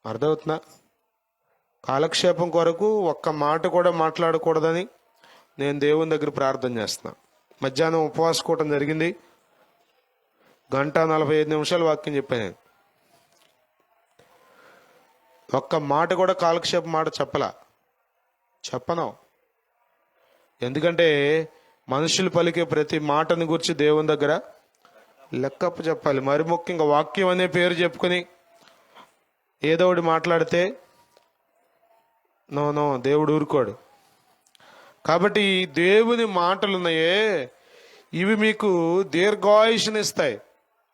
అర్థమవుతుందా? కాలక్షేపం కొరకు ఒక్క మాట కూడా మాట్లాడకూడదని నేను దేవుని దగ్గర ప్రార్థన చేస్తున్నా. మధ్యాహ్నం ఉపవాస కూటం జరిగింది, 1:45 వాక్యం చెప్పాను. నేను ఒక్క మాట కూడా కాలక్షేపం మాట చెప్పను. ఎందుకంటే మనుషులు పలికే ప్రతి మాటను గురించి దేవుని దగ్గర లెక్కప్పు చెప్పాలి. మరి ముఖ్యంగా వాక్యం అనే పేరు చెప్పుకొని ఏదో ఒకటి మాట్లాడితే నో దేవుడు ఊరుకోడు. కాబట్టి దేవుని మాటలున్నాయే, ఇవి మీకు దీర్ఘాయుష్నిస్తాయి.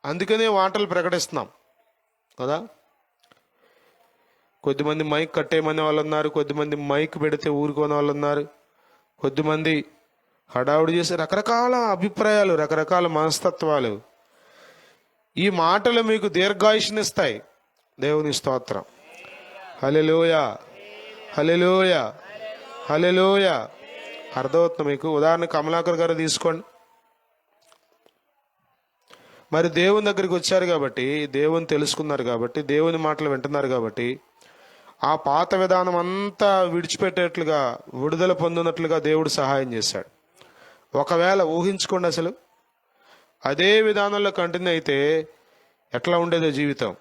అందుకనే మాటలు ప్రకటిస్తున్నాం కదా. కొద్దిమంది మైక్ కట్టేయమనే వాళ్ళు ఉన్నారు, కొద్దిమంది మైక్ పెడితే ఊరుకోని వాళ్ళు ఉన్నారు, కొద్దిమంది హడావుడి చేసే రకరకాల అభిప్రాయాలు, రకరకాల మనస్తత్వాలు. ఈ మాటలు మీకు దీర్ఘాయుష్నిస్తాయి. దేవుని స్తోత్రం. హల్లెలూయా, హల్లెలూయా, హల్లెలూయా. అర్థమవుతుంది మీకు? ఉదాహరణ కమలాకర్ గారు తీసుకోండి. మరి దేవుని దగ్గరికి వచ్చారు కాబట్టి, దేవుని తెలుసుకున్నారు కాబట్టి, దేవుని మాటలు వింటున్నారు కాబట్టి, ఆ పాత విధానం అంతా విడిచిపెట్టేట్లుగా, విడుదల పొందినట్లుగా దేవుడు సహాయం చేశాడు. ఒకవేళ ఊహించుకోండి, అసలు అదే విధానంలో కంటిన్యూ అయితే ఎట్లా ఉండేదో జీవితం.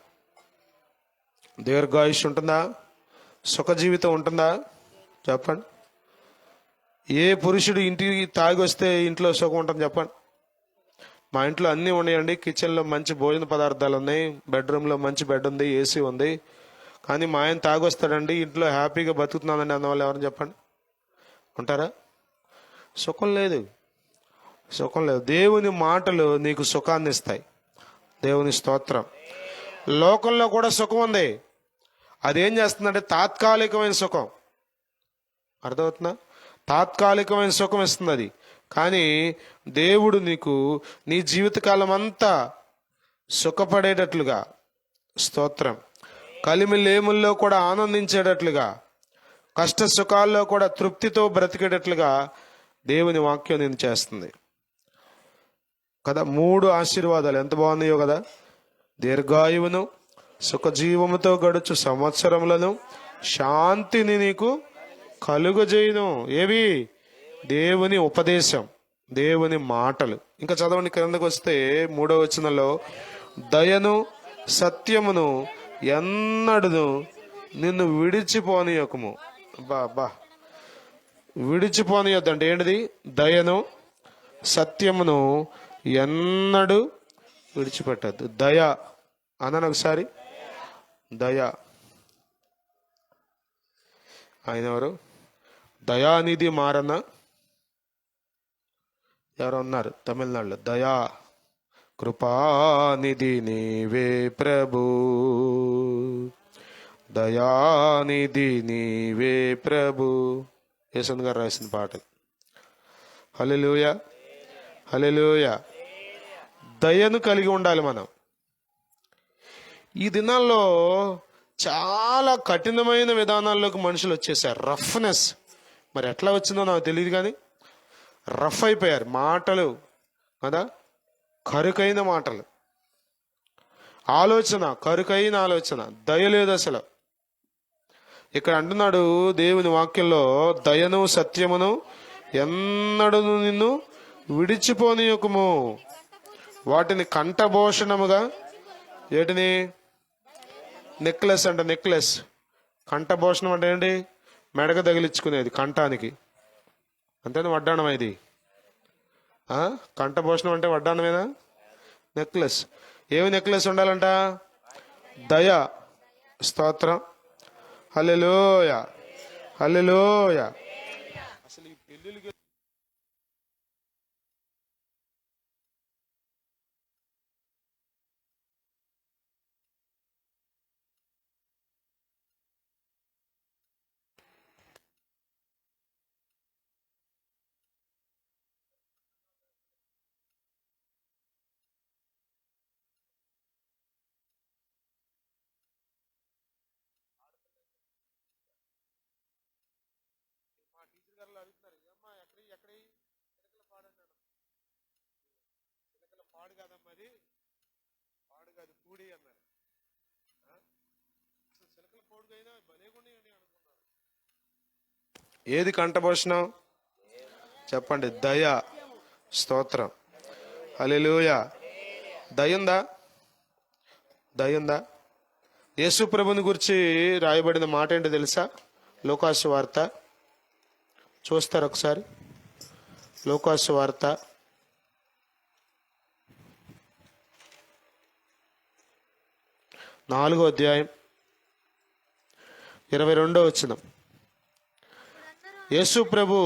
దీర్ఘాయుష్ ఉంటుందా? సుఖ జీవితం ఉంటుందా? చెప్పండి. ఏ పురుషుడు ఇంటికి తాగి వస్తే ఇంట్లో సుఖం ఉంటుంది చెప్పండి? మా ఇంట్లో అన్నీ ఉన్నాయండి, కిచెన్లో మంచి భోజన పదార్థాలు ఉన్నాయి, బెడ్రూమ్లో మంచి బెడ్ ఉంది, ఏసీ ఉంది, కానీ మా ఆయన తాగొస్తాడండి, ఇంట్లో హ్యాపీగా బతుకుతున్నానండి అన్నవాళ్ళు ఎవరని చెప్పండి? ఉంటారా? సుఖం లేదు. దేవుని మాటలు నీకు సుఖాన్ని ఇస్తాయి. దేవుని స్తోత్రం. లోకంలో కూడా సుఖం ఉంది, అదేం చేస్తుందంటే తాత్కాలికమైన సుఖం. అర్థమవుతుందా? తాత్కాలికమైన సుఖం ఇస్తుంది అది. కానీ దేవుడు నీకు నీ జీవితకాలం అంతా సుఖపడేటట్లుగా, స్తోత్రం, కలిమిలేముల్లో కూడా ఆనందించేటట్లుగా, కష్ట సుఖాల్లో కూడా తృప్తితో బ్రతికేటట్లుగా దేవుని వాక్యం నేను చేస్తుంది కదా. 3 ఆశీర్వాదాలు ఎంత బాగున్నాయో కదా. దీర్ఘాయువును, సుఖజీవముతో గడుచు సంవత్సరములను, శాంతిని నీకు కలుగజేయును. ఏవి? దేవుని ఉపదేశం, దేవుని మాటలు. ఇంకా చదవండి, కిందకు వస్తే 3వ వచనంలో, దయను సత్యమును ఎన్నడును నిన్ను విడిచిపోనీయకము. బా విడిచిపోనియొద్దు. అంటే ఏంటిది? దయను సత్యమును ఎన్నడూ విడిచిపెట్టద్దు. దయ అన్నాను ఒకసారి. దయ. ఆయన ఎవరు? దయానిధి మారన్న ఎవరో ఉన్నారు తమిళనాడులో. దయా కృపానిధి నీవే ప్రభు, దయానిధి నీవే ప్రభు. యేసన్ గారు రాసిన పాట. హల్లెలూయా, హల్లెలూయా. దయను కలిగి ఉండాలి మనం. ఈ దినాల్లో చాలా కఠినమైన విధానాల్లోకి మనుషులు వచ్చేసారు. రఫ్నెస్. మరి ఎట్లా వచ్చిందో నాకు తెలియదు, కానీ రఫ్ అయిపోయారు. మాటలు కదా, కరుకైన మాటలు, ఆలోచన కరుకైన ఆలోచన, దయ లేదు అసలు. ఇక్కడ అంటున్నాడు దేవుని వాక్యంలో, దయను సత్యమును ఎన్నడూ నిన్ను విడిచిపోనీయకుము, వాటిని కంఠభూషణముగా. ఏటిని? నెక్లెస్ అంట. నెక్లెస్. కంఠభూషణం అంటే ఏంటి? మెడక తగిలించుకునేది కంఠానికి. అంతేనా? వడ్డాణం ఇది. కంఠభూషణం అంటే వడ్డాణమేనా? నెక్లెస్. ఏమి నెక్లెస్ ఉండాలంట? దయ. స్తోత్రం. హల్లెలూయా, హల్లెలూయా. అసలు ఈ పెళ్ళిళ్ళకి పాడు కాదమ్మా, అది పాడు కాదు, పూడి అన్నారు. అసలు చిలకల పోడుగైనా భలేగుండి అనుకున్నారు. ఏది కంఠభూషణం? చెప్పండి. దయ. స్తోత్రం. హల్లెలూయా. దయుందా? దయుందా? యేసు ప్రభుని గురించి రాయబడిన మాట ఏంటో తెలుసా? లూకాసు వార్త చూస్తారు ఒకసారి. లూకాసు వార్త 4వ అధ్యాయం 22వ వచనం. యేసు ప్రభు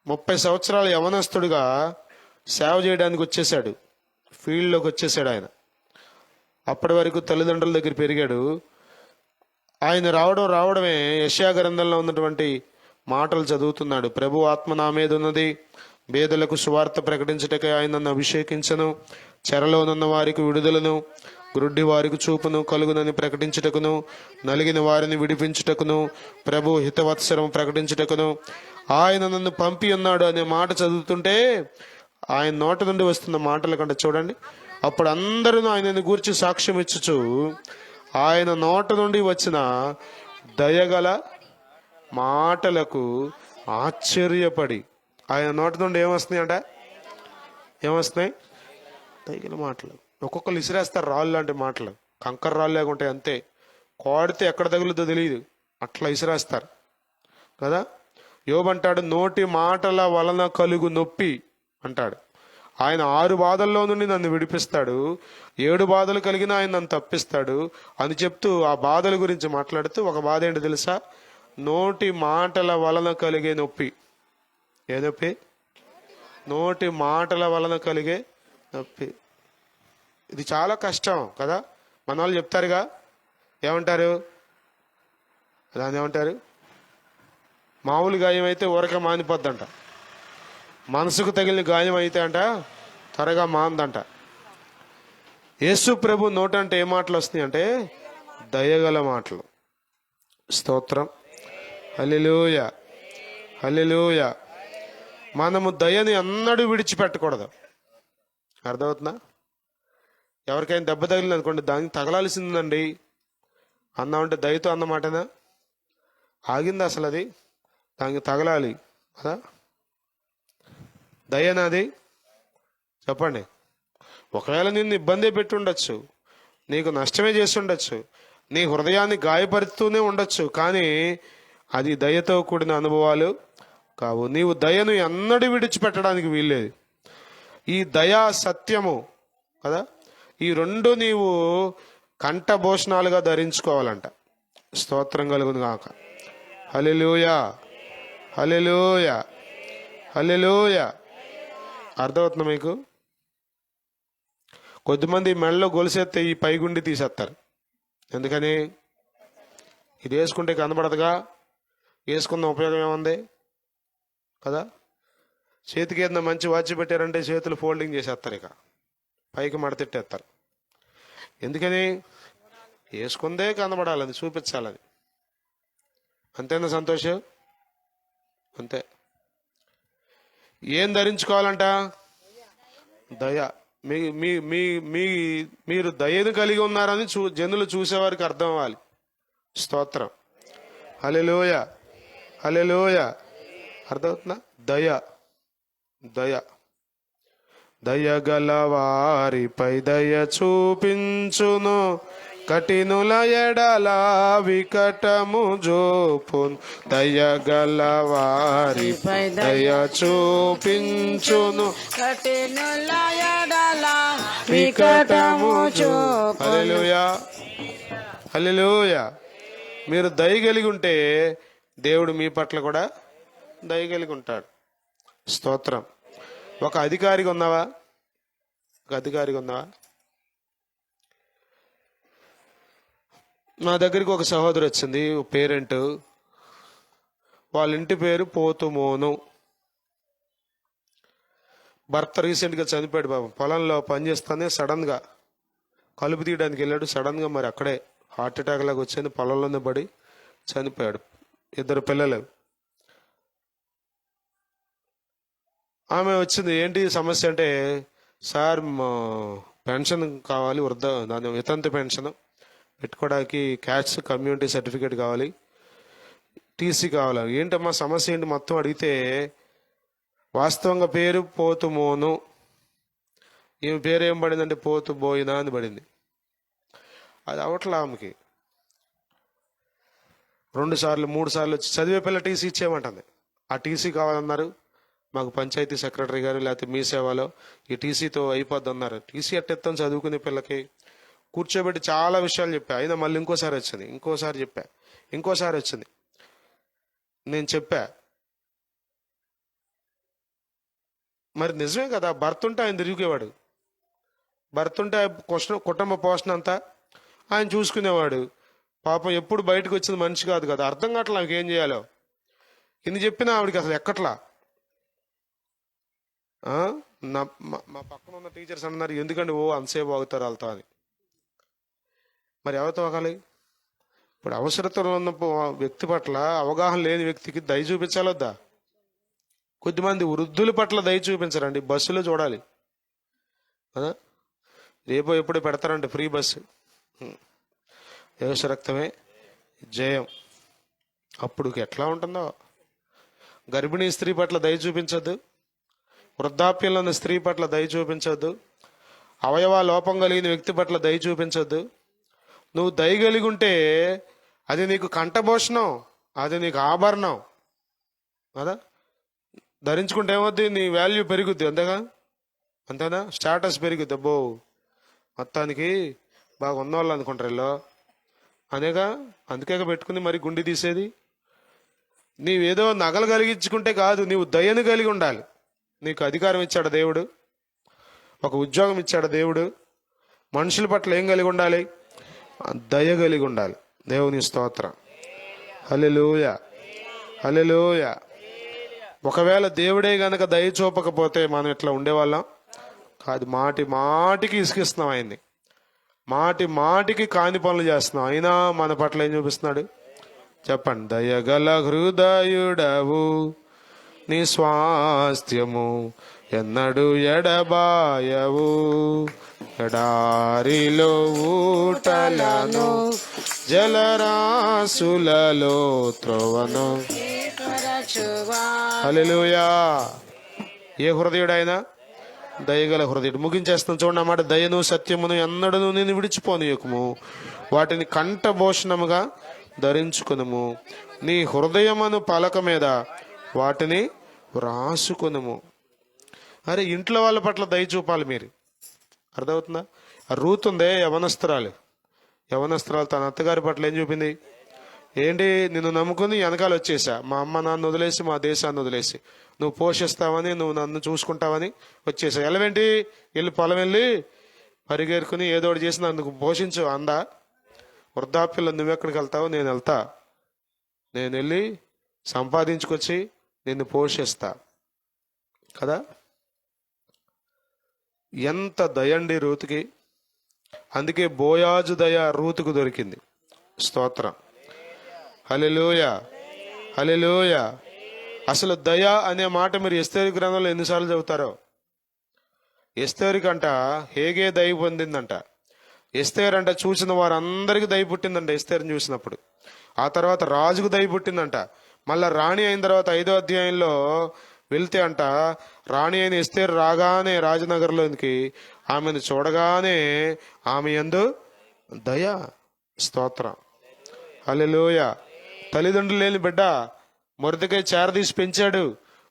30 సంవత్సరాల యవనస్తుడిగా సేవ చేయడానికి వచ్చేసాడు. ఫీల్డ్లోకి వచ్చేసాడు ఆయన. అప్పటి వరకు తల్లిదండ్రుల దగ్గర పెరిగాడు. ఆయన రావడమే యెషయా గ్రంథంలో ఉన్నటువంటి మాటలు చదువుతున్నాడు. ప్రభు ఆత్మ నా మీద ఉన్నది, పేదలకు సువార్త ప్రకటించుటకై ఆయన నన్ను అభిషేకించను, చెరలోనున్న వారికి విడుదలను, గ్రుడ్డి వారికి చూపును కలుగునని ప్రకటించుటకును, నలిగిన వారిని విడిపించుటకును, ప్రభు హితవత్సరం ప్రకటించుటకును ఆయన నన్ను పంపి ఉన్నాడు అనే మాట చదువుతుంటే, ఆయన నోట నుండి వస్తున్న మాటల కంటే చూడండి, అప్పుడు అందరూ ఆయనను గూర్చి సాక్ష్యం ఇచ్చుచు ఆయన నోట నుండి వచ్చిన దయగల మాటలకు ఆశ్చర్యపడి. ఆయన నోట నుండి ఏమొస్తున్నాయి అంట? ఏమొస్తున్నాయి? దయగల మాటలు. ఒక్కొక్కరు ఇసిరేస్తారు రాళ్ళు లాంటి మాటలు, కంకర రాళ్ళు లేకుంటాయి అంతే. కోడితే ఎక్కడ తగులుతో తెలియదు, అట్లా ఇసిరేస్తారు కదా. యోబు అంటాడు, నోటి మాటల వలన కలుగు నొప్పి అంటాడు. ఆయన 6 బాధల్లో నుండి నన్ను విడిపిస్తాడు, 7 బాధలు కలిగిన ఆయన నన్ను తప్పిస్తాడు అని చెప్తూ ఆ బాధల గురించి మాట్లాడుతూ, ఒక బాధ ఏంటి తెలుసా? నోటి మాటల వలన కలిగే నొప్పి. ఏ నొప్పి? నోటి మాటల వలన కలిగే నొప్పి. ఇది చాలా కష్టం కదా. మన వాళ్ళు చెప్తారుగా, ఏమంటారు దాన్ని? ఏమంటారు? మామూలు గాయం అయితే ఊరక మానిపోద్దంట, మనసుకు తగిలిన గాయం అయితే అంట త్వరగా మాందంట. యేసు ప్రభు నోట అంటే ఏ మాటలు వస్తున్నాయి అంటే? దయగల మాటలు. స్తోత్రం. హల్లెలూయా, హల్లెలూయా. మనము దయని అన్నడూ విడిచిపెట్టకూడదు. అర్థమవుతుందా? ఎవరికైనా దెబ్బ తగిలింది అనుకోండి, దానికి తగలాల్సిందండి అన్నామంటే దయతో అన్నమాటనా? ఆగింది అసలు అది? దానికి తగలాలి కదా. దయనాది? చెప్పండి. ఒకవేళ నిన్ను ఇబ్బంది పెట్టి ఉండొచ్చు, నీకు నష్టమే చేసి ఉండొచ్చు, నీ హృదయాన్ని గాయపరుస్తూనే ఉండొచ్చు, కానీ అది దయతో కూడిన అనుభవాలు కావు. నీవు దయను ఎన్నడూ విడిచిపెట్టడానికి వీల్లేదు. ఈ దయా సత్యము కదా, ఈ రెండు నీవు కంఠభూషణాలుగా ధరించుకోవాలంట. స్తోత్రం కలుగును గాక. హల్లెలూయా, హల్లెలూయా, హల్లెలూయా. అర్థమవుతుందా మీకు? కొద్దిమంది మెడలో గొలుసెత్తే ఈ పైగుండి తీసేస్తారు. ఎందుకని? ఇది వేసుకుంటే కనబడదుగా, వేసుకున్న ఉపయోగం ఏముంది కదా. చేతికి ఏదైనా మంచి వాచ్ పెట్టారంటే చేతులు ఫోల్డింగ్ చేసేస్తారు, ఇక పైకి మడతెట్టేస్తారు. ఎందుకని? వేసుకుందే కనబడాలని, చూపించాలని. అంతేనా సంతోషం? అంతే. ఏం ధరించుకోవాలంట? దయ. మీ మీ మీ మీ మీరు దయను కలిగి ఉన్నారని జనులు చూసేవారికి అర్థం అవ్వాలి. స్తోత్రం. హల్లెలూయా, హల్లెలూయా. అర్థమవుతుందా? దయ, దయ. దయగల వారిపై దయ చూపించును, కఠినుల ఎడల వికటము జోపును. దయగల వారిపై దయ చూపించును, కఠినుల ఎడల వికటము జోపును. హల్లెలూయా, హల్లెలూయా. మీరు దయ కలిగి ఉంటే దేవుడు మీ పట్ల కూడా దయ కలిగి ఉంటాడు. స్తోత్రం. ఒక అధికారిగా ఉన్నావా? ఒక అధికారిగా ఉన్నావా? నా దగ్గరికి ఒక సహోదరు వచ్చింది, పేరెంట్. వాళ్ళ ఇంటి పేరు పోతుమోను. భర్త రీసెంట్గా చనిపోయాడు బాబు. పొలంలో పనిచేస్తానే సడన్గా కలుపు తీయడానికి వెళ్ళాడు. సడన్గా మరి అక్కడే హార్ట్ అటాక్ లాగా వచ్చింది, పొలంలోనే పడి చనిపోయాడు. 2 పిల్లలు. ఆమె వచ్చింది, ఏంటి సమస్య అంటే, సార్ పెన్షన్ కావాలి, దాని వితంతు పెన్షన్ పెట్టుకోవడానికి క్యాష్ కమ్యూనిటీ సర్టిఫికేట్ కావాలి, టీసీ కావాలి. ఏంటమ్మా సమస్య ఏంటి మొత్తం అడిగితే, వాస్తవంగా పేరు పోతుమోను, ఈమె పేరు ఏం పడిందంటే పోతు బోయినా అని పడింది. అది అవట్లా ఆమెకి. 2 సార్లు 3 సార్లు వచ్చి చదివే పిల్ల టీసీ ఇచ్చేయమంటుంది. ఆ టీసీ కావాలన్నారు. మాకు పంచాయతీ సెక్రటరీ గారు లేకపోతే మీ సేవలో ఈ టీసీతో అయిపోద్ది అన్నారు. టీసీ అట్టెత్తాను చదువుకునే పిల్లకి కూర్చోబెట్టి చాలా విషయాలు చెప్పా. అయినా మళ్ళీ ఇంకోసారి వచ్చింది, ఇంకోసారి చెప్పా, ఇంకోసారి వచ్చింది. నేను చెప్పా, మరి నిజమే కదా, భర్త ఉంటే ఆయన తిరిగేవాడు, భర్త ఉంటే కుటుంబ పోషణ అంతా ఆయన చూసుకునేవాడు. పాపం ఎప్పుడు బయటకు వచ్చిన మనిషి కాదు కదా. అర్థం కావట్లా నాకు ఏం చేయాలో. ఇన్ని చెప్పినా ఆవిడకి అసలు ఎక్కట్లా. మా పక్కన ఉన్న టీచర్స్ అన్నారు, ఎందుకంటే అంతసేపు ఆగుతారు వాళ్ళతో అని. మరి ఎవరితో ఆగాలి? ఇప్పుడు అవసరతలో ఉన్న వ్యక్తి పట్ల అవగాహన లేని వ్యక్తికి దయ చూపించాలొద్దా? కొద్దిమంది వృద్ధుల పట్ల దయ చూపించరండి. బస్సులో చూడాలి కదా, రేపో ఎప్పుడు పెడతారంటే ఫ్రీ బస్సు. యేసు రక్తమే జయం. అప్పుడు ఎట్లా ఉంటుందో. గర్భిణీ స్త్రీ పట్ల దయ చూపించొద్దు, వృద్ధాప్యంలో ఉన్న స్త్రీ పట్ల దయ చూపించొద్దు, అవయవ లోపం కలిగిన వ్యక్తి పట్ల దయ చూపించొద్దు. నువ్వు దయ కలిగి ఉంటే అది నీకు కంఠభూషణం, అది నీకు ఆభరణం కదా. ధరించుకుంటే ఏమవుద్ది? నీ వాల్యూ పెరుగుద్ది, అంతేగా, అంతేనా? స్టేటస్ పెరుగుద్ది. అబ్బో మొత్తానికి బాగా ఉన్నవాళ్ళు అనుకుంటారు వీళ్ళు అనేగా. అందుకే పెట్టుకుని మరి గుండి తీసేది. నీవేదో నగలు కలిగించుకుంటే కాదు, నీవు దయను కలిగి ఉండాలి. నీకు అధికారం ఇచ్చాడు దేవుడు, ఒక ఉద్యోగం ఇచ్చాడు దేవుడు. మనుషుల పట్ల ఏం కలిగి ఉండాలి? దయ కలిగి ఉండాలి. దేవుని స్తోత్రం. హల్లెలూయా, హల్లెలూయా. ఒకవేళ దేవుడే గనక దయ చూపకపోతే మనం ఇట్లా ఉండేవాళ్ళం కాదు. మాటి మాటికి ఇసుకిస్తున్నాం ఆయన్ని, మాటి మాటికి కాని పనులు చేస్తున్నాం. అయినా మన పట్ల ఏం చూపిస్తున్నాడు చెప్పండి? దయగల హృదయుడవు, నీ స్వాస్థ్యము ఎన్నడు ఎడబాయవు, ఎడారిలో ఊటలను జలరాసులలో త్రోవను. హల్లెలూయా. ఏ హృదయుడైనా? దయగల హృదయుడు. ముగించేస్తాను చూడండి అన్నమాట. దయను సత్యమును ఎన్నడను నేను విడిచిపోనీయకుము, వాటిని కంఠభూషణముగా ధరించుకునుము. నీ హృదయమును పలక మీద వాటిని వ్రాసుకొనుము. అరే ఇంట్లో వాళ్ళ పట్ల దయ చూపాలి మీరు. అర్థమవుతుందా? ఆ రూత్ ఉందే యవనస్త్రాలు తన అత్తగారి పట్ల ఏం చూపింది? ఏంటి, నిన్ను నమ్ముకుని వెనకాల వచ్చేసా, మా అమ్మ నాన్న వదిలేసి మా దేశాన్ని వదిలేసి నువ్వు పోషిస్తావని, నువ్వు నన్ను చూసుకుంటావని వచ్చేసా. ఎలవేంటి, వెళ్ళి పొలం వెళ్ళి పరిగెరుకుని ఏదో ఒకటి చేసి నన్ను పోషించు అందా? వృద్ధాప్యంలో నువ్వెక్కడికి వెళ్తావు, నేను వెళ్తా, నేను వెళ్ళి సంపాదించుకొచ్చి నిన్ను పోషిస్తా కదా. ఎంత దయండి రూతుకి. అందుకే బోయాజు దయ రూతుకు దొరికింది. స్తోత్రం. హల్లెలూయా, హల్లెలూయా. అసలు దయ అనే మాట మీరు ఎస్తేరు గ్రంథంలో ఎన్నిసార్లు చదువుతారో. ఎస్తేరుకంట హేగే దయ పొందిందంట. ఎస్తేరు అంట చూసిన వారందరికీ దయ పుట్టిందంట ఎస్తేరుని చూసినప్పుడు. ఆ తర్వాత రాజుకు దయ పుట్టిందంట. మళ్ళా రాణి అయిన తర్వాత 5వ అధ్యాయంలో వెళ్తే అంట, రాణి అయిన ఎస్తేరు రాగానే రాజనగర్లోనికి ఆమెను చూడగానే ఆమె యందు దయ. స్తోత్రం. హల్లెలూయా. తల్లిదండ్రులు లేని బిడ్డ మొరదకై చేరదీసి పెంచాడు.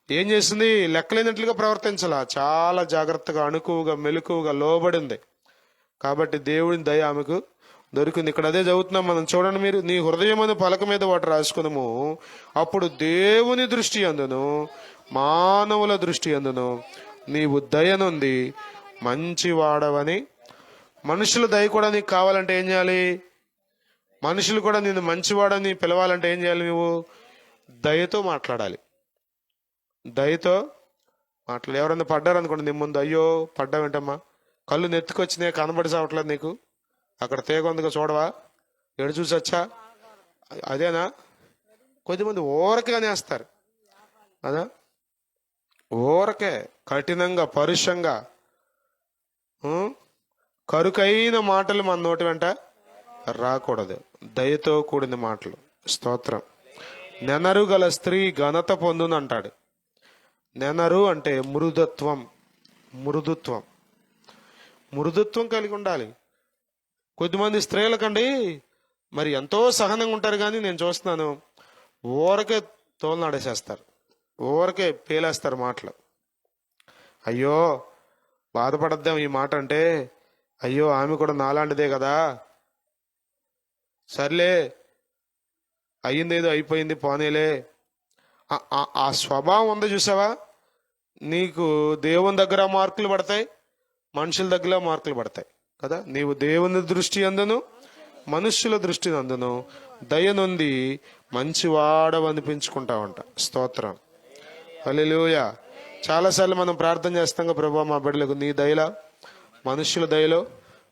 ఏం చేసింది? లెక్కలేనట్లుగా ప్రవర్తించాల. చాలా జాగ్రత్తగా, అణుకువగా, మెలకువగా లోబడింది. కాబట్టి దేవుని దయ ఆమెకు దొరికింది. ఇక్కడ అదే చదువుతున్నాం మనం. చూడండి మీరు, నీ హృదయం అనే పలక మీద వాటి రాసుకున్నాము, అప్పుడు దేవుని దృష్టి అందును మానవుల దృష్టి అందును నీవు దయనుంది మంచి వాడవని. మనుషుల దయ కూడా నీకు కావాలంటే ఏం చేయాలి? మనుషులు కూడా నేను మంచివాడని పిలవాలంటే ఏం చేయాలి? నువ్వు దయతో మాట్లాడాలి. దయతో మాట్లాడాలి. ఎవరన్నా పడ్డారనుకోండి నీ ముందు, అయ్యో పడ్డావేంటమ్మా, కళ్ళు నెత్తుకొచ్చినాయి, కనబడి సావట్లేదు నీకు, అక్కడ తీగ ఉందిగా చూడవా, ఎడు చూసొచ్చా, అదేనా? కొద్దిమంది ఊరకే అనేస్తారు అదా. ఊరకే కఠినంగా, పరుషంగా, కరుకైన మాటలు మన నోటి వెంట రాకూడదు. దయతో కూడిన మాటలు. స్తోత్రం. నెనరు గల స్త్రీ ఘనత పొందును అంటాడు. నెనరు అంటే మృదుత్వం. మృదుత్వం కలిగి ఉండాలి. కొద్దిమంది స్త్రీలకండి మరి ఎంతో సహనంగా ఉంటారు, కానీ నేను చూస్తున్నాను ఊరకే తోలనాడేసేస్తారు, ఊరకే పేలేస్తారు మాటలు. అయ్యో బాధపడద్దాం ఈ మాట అంటే, అయ్యో ఆమె కూడా నాలాంటిదే కదా, సర్లే అయ్యిందేదో అయిపోయింది పోనీలే. ఆ స్వభావం ఉంది చూసావా? నీకు దేవుని దగ్గర మార్కులు పడతాయి, మనుషుల దగ్గర మార్కులు పడతాయి కదా. నీవు దేవుని దృష్టి అందును మనుష్యుల దృష్టి అందును దయనుంది మంచివాడవు అనిపించుకుంటావంట. స్తోత్రం. హల్లెలూయా. చాలాసార్లు మనం ప్రార్థన చేస్తాం, ప్రభువా మా బిడ్డలకు నీ దయలా మనుష్యుల దయలో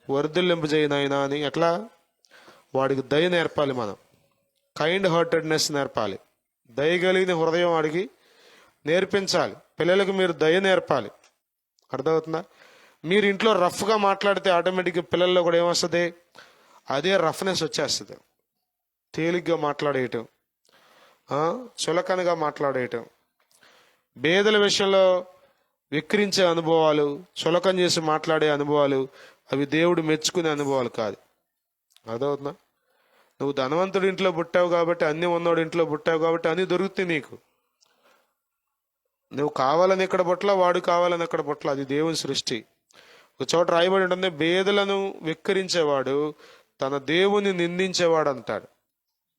వర్ధిల్లింపజేయనైనా అని. ఎట్లా? వాడికి దయ నేర్పాలి మనం. కైండ్ హార్టెడ్నెస్ నేర్పాలి. దయగలిగిన హృదయం వాడికి నేర్పించాలి. పిల్లలకు మీరు దయ నేర్పాలి. అర్థమవుతుందా? మీరు ఇంట్లో రఫ్గా మాట్లాడితే ఆటోమేటిక్గా పిల్లల్లో కూడా ఏమొస్తుంది? అదే రఫ్నెస్ వచ్చేస్తుంది. తేలిగ్గా మాట్లాడేయటం, చులకనగా మాట్లాడేయటం, పేదల విషయంలో విక్రించే అనుభవాలు, చులకం చేసి మాట్లాడే అనుభవాలు, అవి దేవుడు మెచ్చుకునే అనుభవాలు కాదు. అర్థమవుతుందా? నువ్వు ధనవంతుడి ఇంట్లో పుట్టావు కాబట్టి, అన్ని ఉన్నోడి ఇంట్లో పుట్టావు కాబట్టి అన్నీ దొరుకుతాయి నీకు. నువ్వు కావాలని ఇక్కడ పుట్ల, వాడు కావాలని అక్కడ పుట్ల. అది దేవుని సృష్టి. ఒక చోట రాయబడి ఉంటుంది, పేదలను విక్కరించేవాడు తన దేవుని నిందించేవాడు అంటాడు.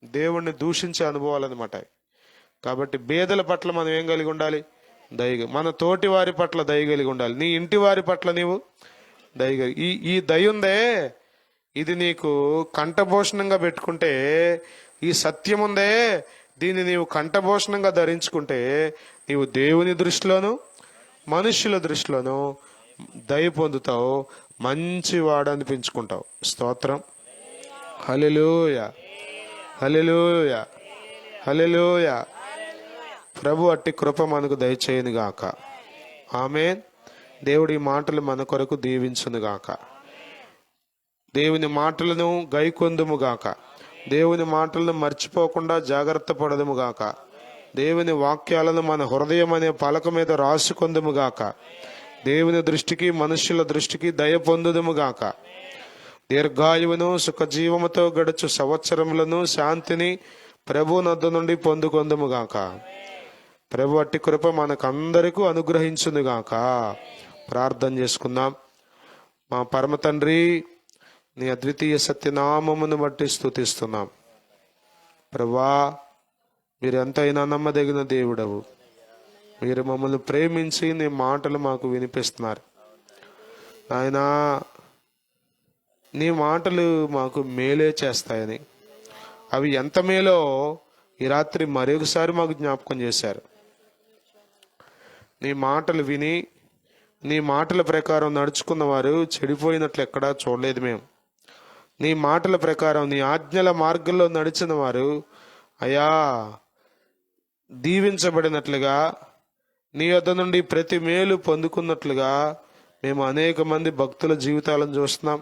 దేవుణ్ణి దూషించే అనుభవాలు అనమాట. కాబట్టి పేదల పట్ల మనం ఏం కలిగి ఉండాలి? దయ. మన తోటి వారి పట్ల దయ కలిగి ఉండాలి. నీ ఇంటి వారి పట్ల నీవు దయ. ఈ దయ ఉందే, ఇది నీకు కంఠభూషణంగా పెట్టుకుంటే, ఈ సత్యం ఉందే దీన్ని నీవు కంఠభూషణంగా ధరించుకుంటే, నీవు దేవుని దృష్టిలోను మనుష్యుల దృష్టిలోను దయ పొందుతావు, మంచివాడు అనిపించుకుంటావు. స్తోత్రం. హల్లెలూయా, హల్లెలూయా, హల్లెలూయా. ప్రభు అట్టి కృప మనకు దయచేయను గాక. ఆమేన్. దేవుడి మాటలు మన కొరకు దీవించును గాక. దేవుని మాటలను గైకొందుము గాక. దేవుని మాటలను మర్చిపోకుండా జాగ్రత్త పడదుము గాక. దేవుని వాక్యాలను మన హృదయం అనే పలక మీద రాసుకొందుము గాక. దేవుని దృష్టికి మనుష్యుల దృష్టికి దయ పొందుదుము గాక. దీర్ఘాయువును సుఖజీవముతో గడుచు సంవత్సరములను శాంతిని ప్రభు నద్ద నుండి పొందుకొందుము గాక. ప్రభు అట్టి కృప మనకందరికీ అనుగ్రహించునుగాక. ప్రార్థన చేసుకుందాం. మా పరమ తండ్రి, నీ అద్వితీయ సత్యనామమును బట్టి స్తుతిస్తున్నాం. ప్రభువా, మీరు ఎంతైనా నమ్మదగిన దేవుడవు. మీరు మమ్మల్ని ప్రేమించి నీ మాటలు మాకు వినిపిస్తున్నారు. నాయనా, నీ మాటలు మాకు మేలే చేస్తాయని, అవి ఎంత మేలో ఈ రాత్రి మరొకసారి మాకు జ్ఞాపకం చేశారు. నీ మాటలు విని నీ మాటల ప్రకారం నడుచుకున్న వారు చెడిపోయినట్లు ఎక్కడా చూడలేదు మేము. నీ మాటల ప్రకారం నీ ఆజ్ఞల మార్గంలో నడిచిన వారు అయా దీవించబడినట్లుగా, నీ వద్ద నుండి ప్రతి మేలు పొందుకున్నట్లుగా మేము అనేక మంది భక్తుల జీవితాలను చూస్తున్నాం.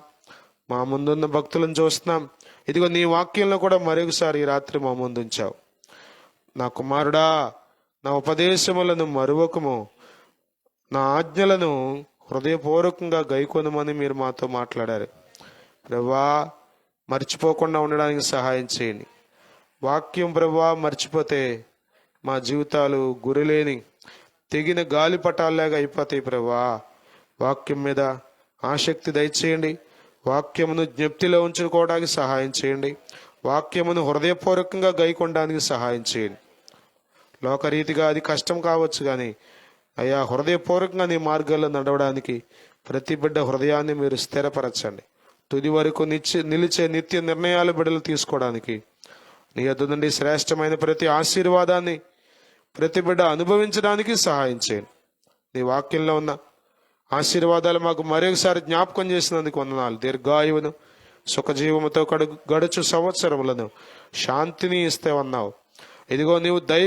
మా ముందున్న భక్తులను చూస్తున్నాం. ఇదిగో నీ వాక్యంలో కూడా మరొకసారి ఈ రాత్రి మా ముందు ఉంచావు. నా కుమారుడా, నా ఉపదేశములను మరువకము, నా ఆజ్ఞలను హృదయపూర్వకంగా గైకొనమని మీరు మాతో మాట్లాడారు. ప్రభువా, మర్చిపోకుండా ఉండడానికి సహాయం చేయండి. వాక్యం ప్రభువా మర్చిపోతే మా జీవితాలు గురిలేని తెగిన గాలిపటాల్లాగా అయిపోతాయి. ప్రభువా, వాక్యం మీద ఆసక్తి దయచేయండి. వాక్యమును జ్ఞప్తిలో ఉంచుకోవడానికి సహాయం చేయండి. వాక్యమును హృదయపూర్వకంగా గైకొనడానికి సహాయం చేయండి. లోకరీతిగా అది కష్టం కావచ్చు, కానీ అయ్యా హృదయపూర్వకంగా నీ మార్గాల్లో నడవడానికి ప్రతి బిడ్డ హృదయాన్ని మీరు స్థిరపరచండి. తుది వరకు నిలిచే నిత్య నిర్ణయాలు బిడ్డలు తీసుకోవడానికి నీ యొద్ద నుండి శ్రేష్టమైన ప్రతి ఆశీర్వాదాన్ని ప్రతి బిడ్డ అనుభవించడానికి సహాయం చేయండి. నీ వాక్యంలో ఉన్న ఆశీర్వాదాలు మాకు మరొకసారి జ్ఞాపకం చేసినందుకు వందనాలు. దీర్ఘాయువును సుఖజీవముతో గడుచు సంవత్సరములను శాంతిని ఇస్తే అన్నావు. ఇదిగో నీవు దయ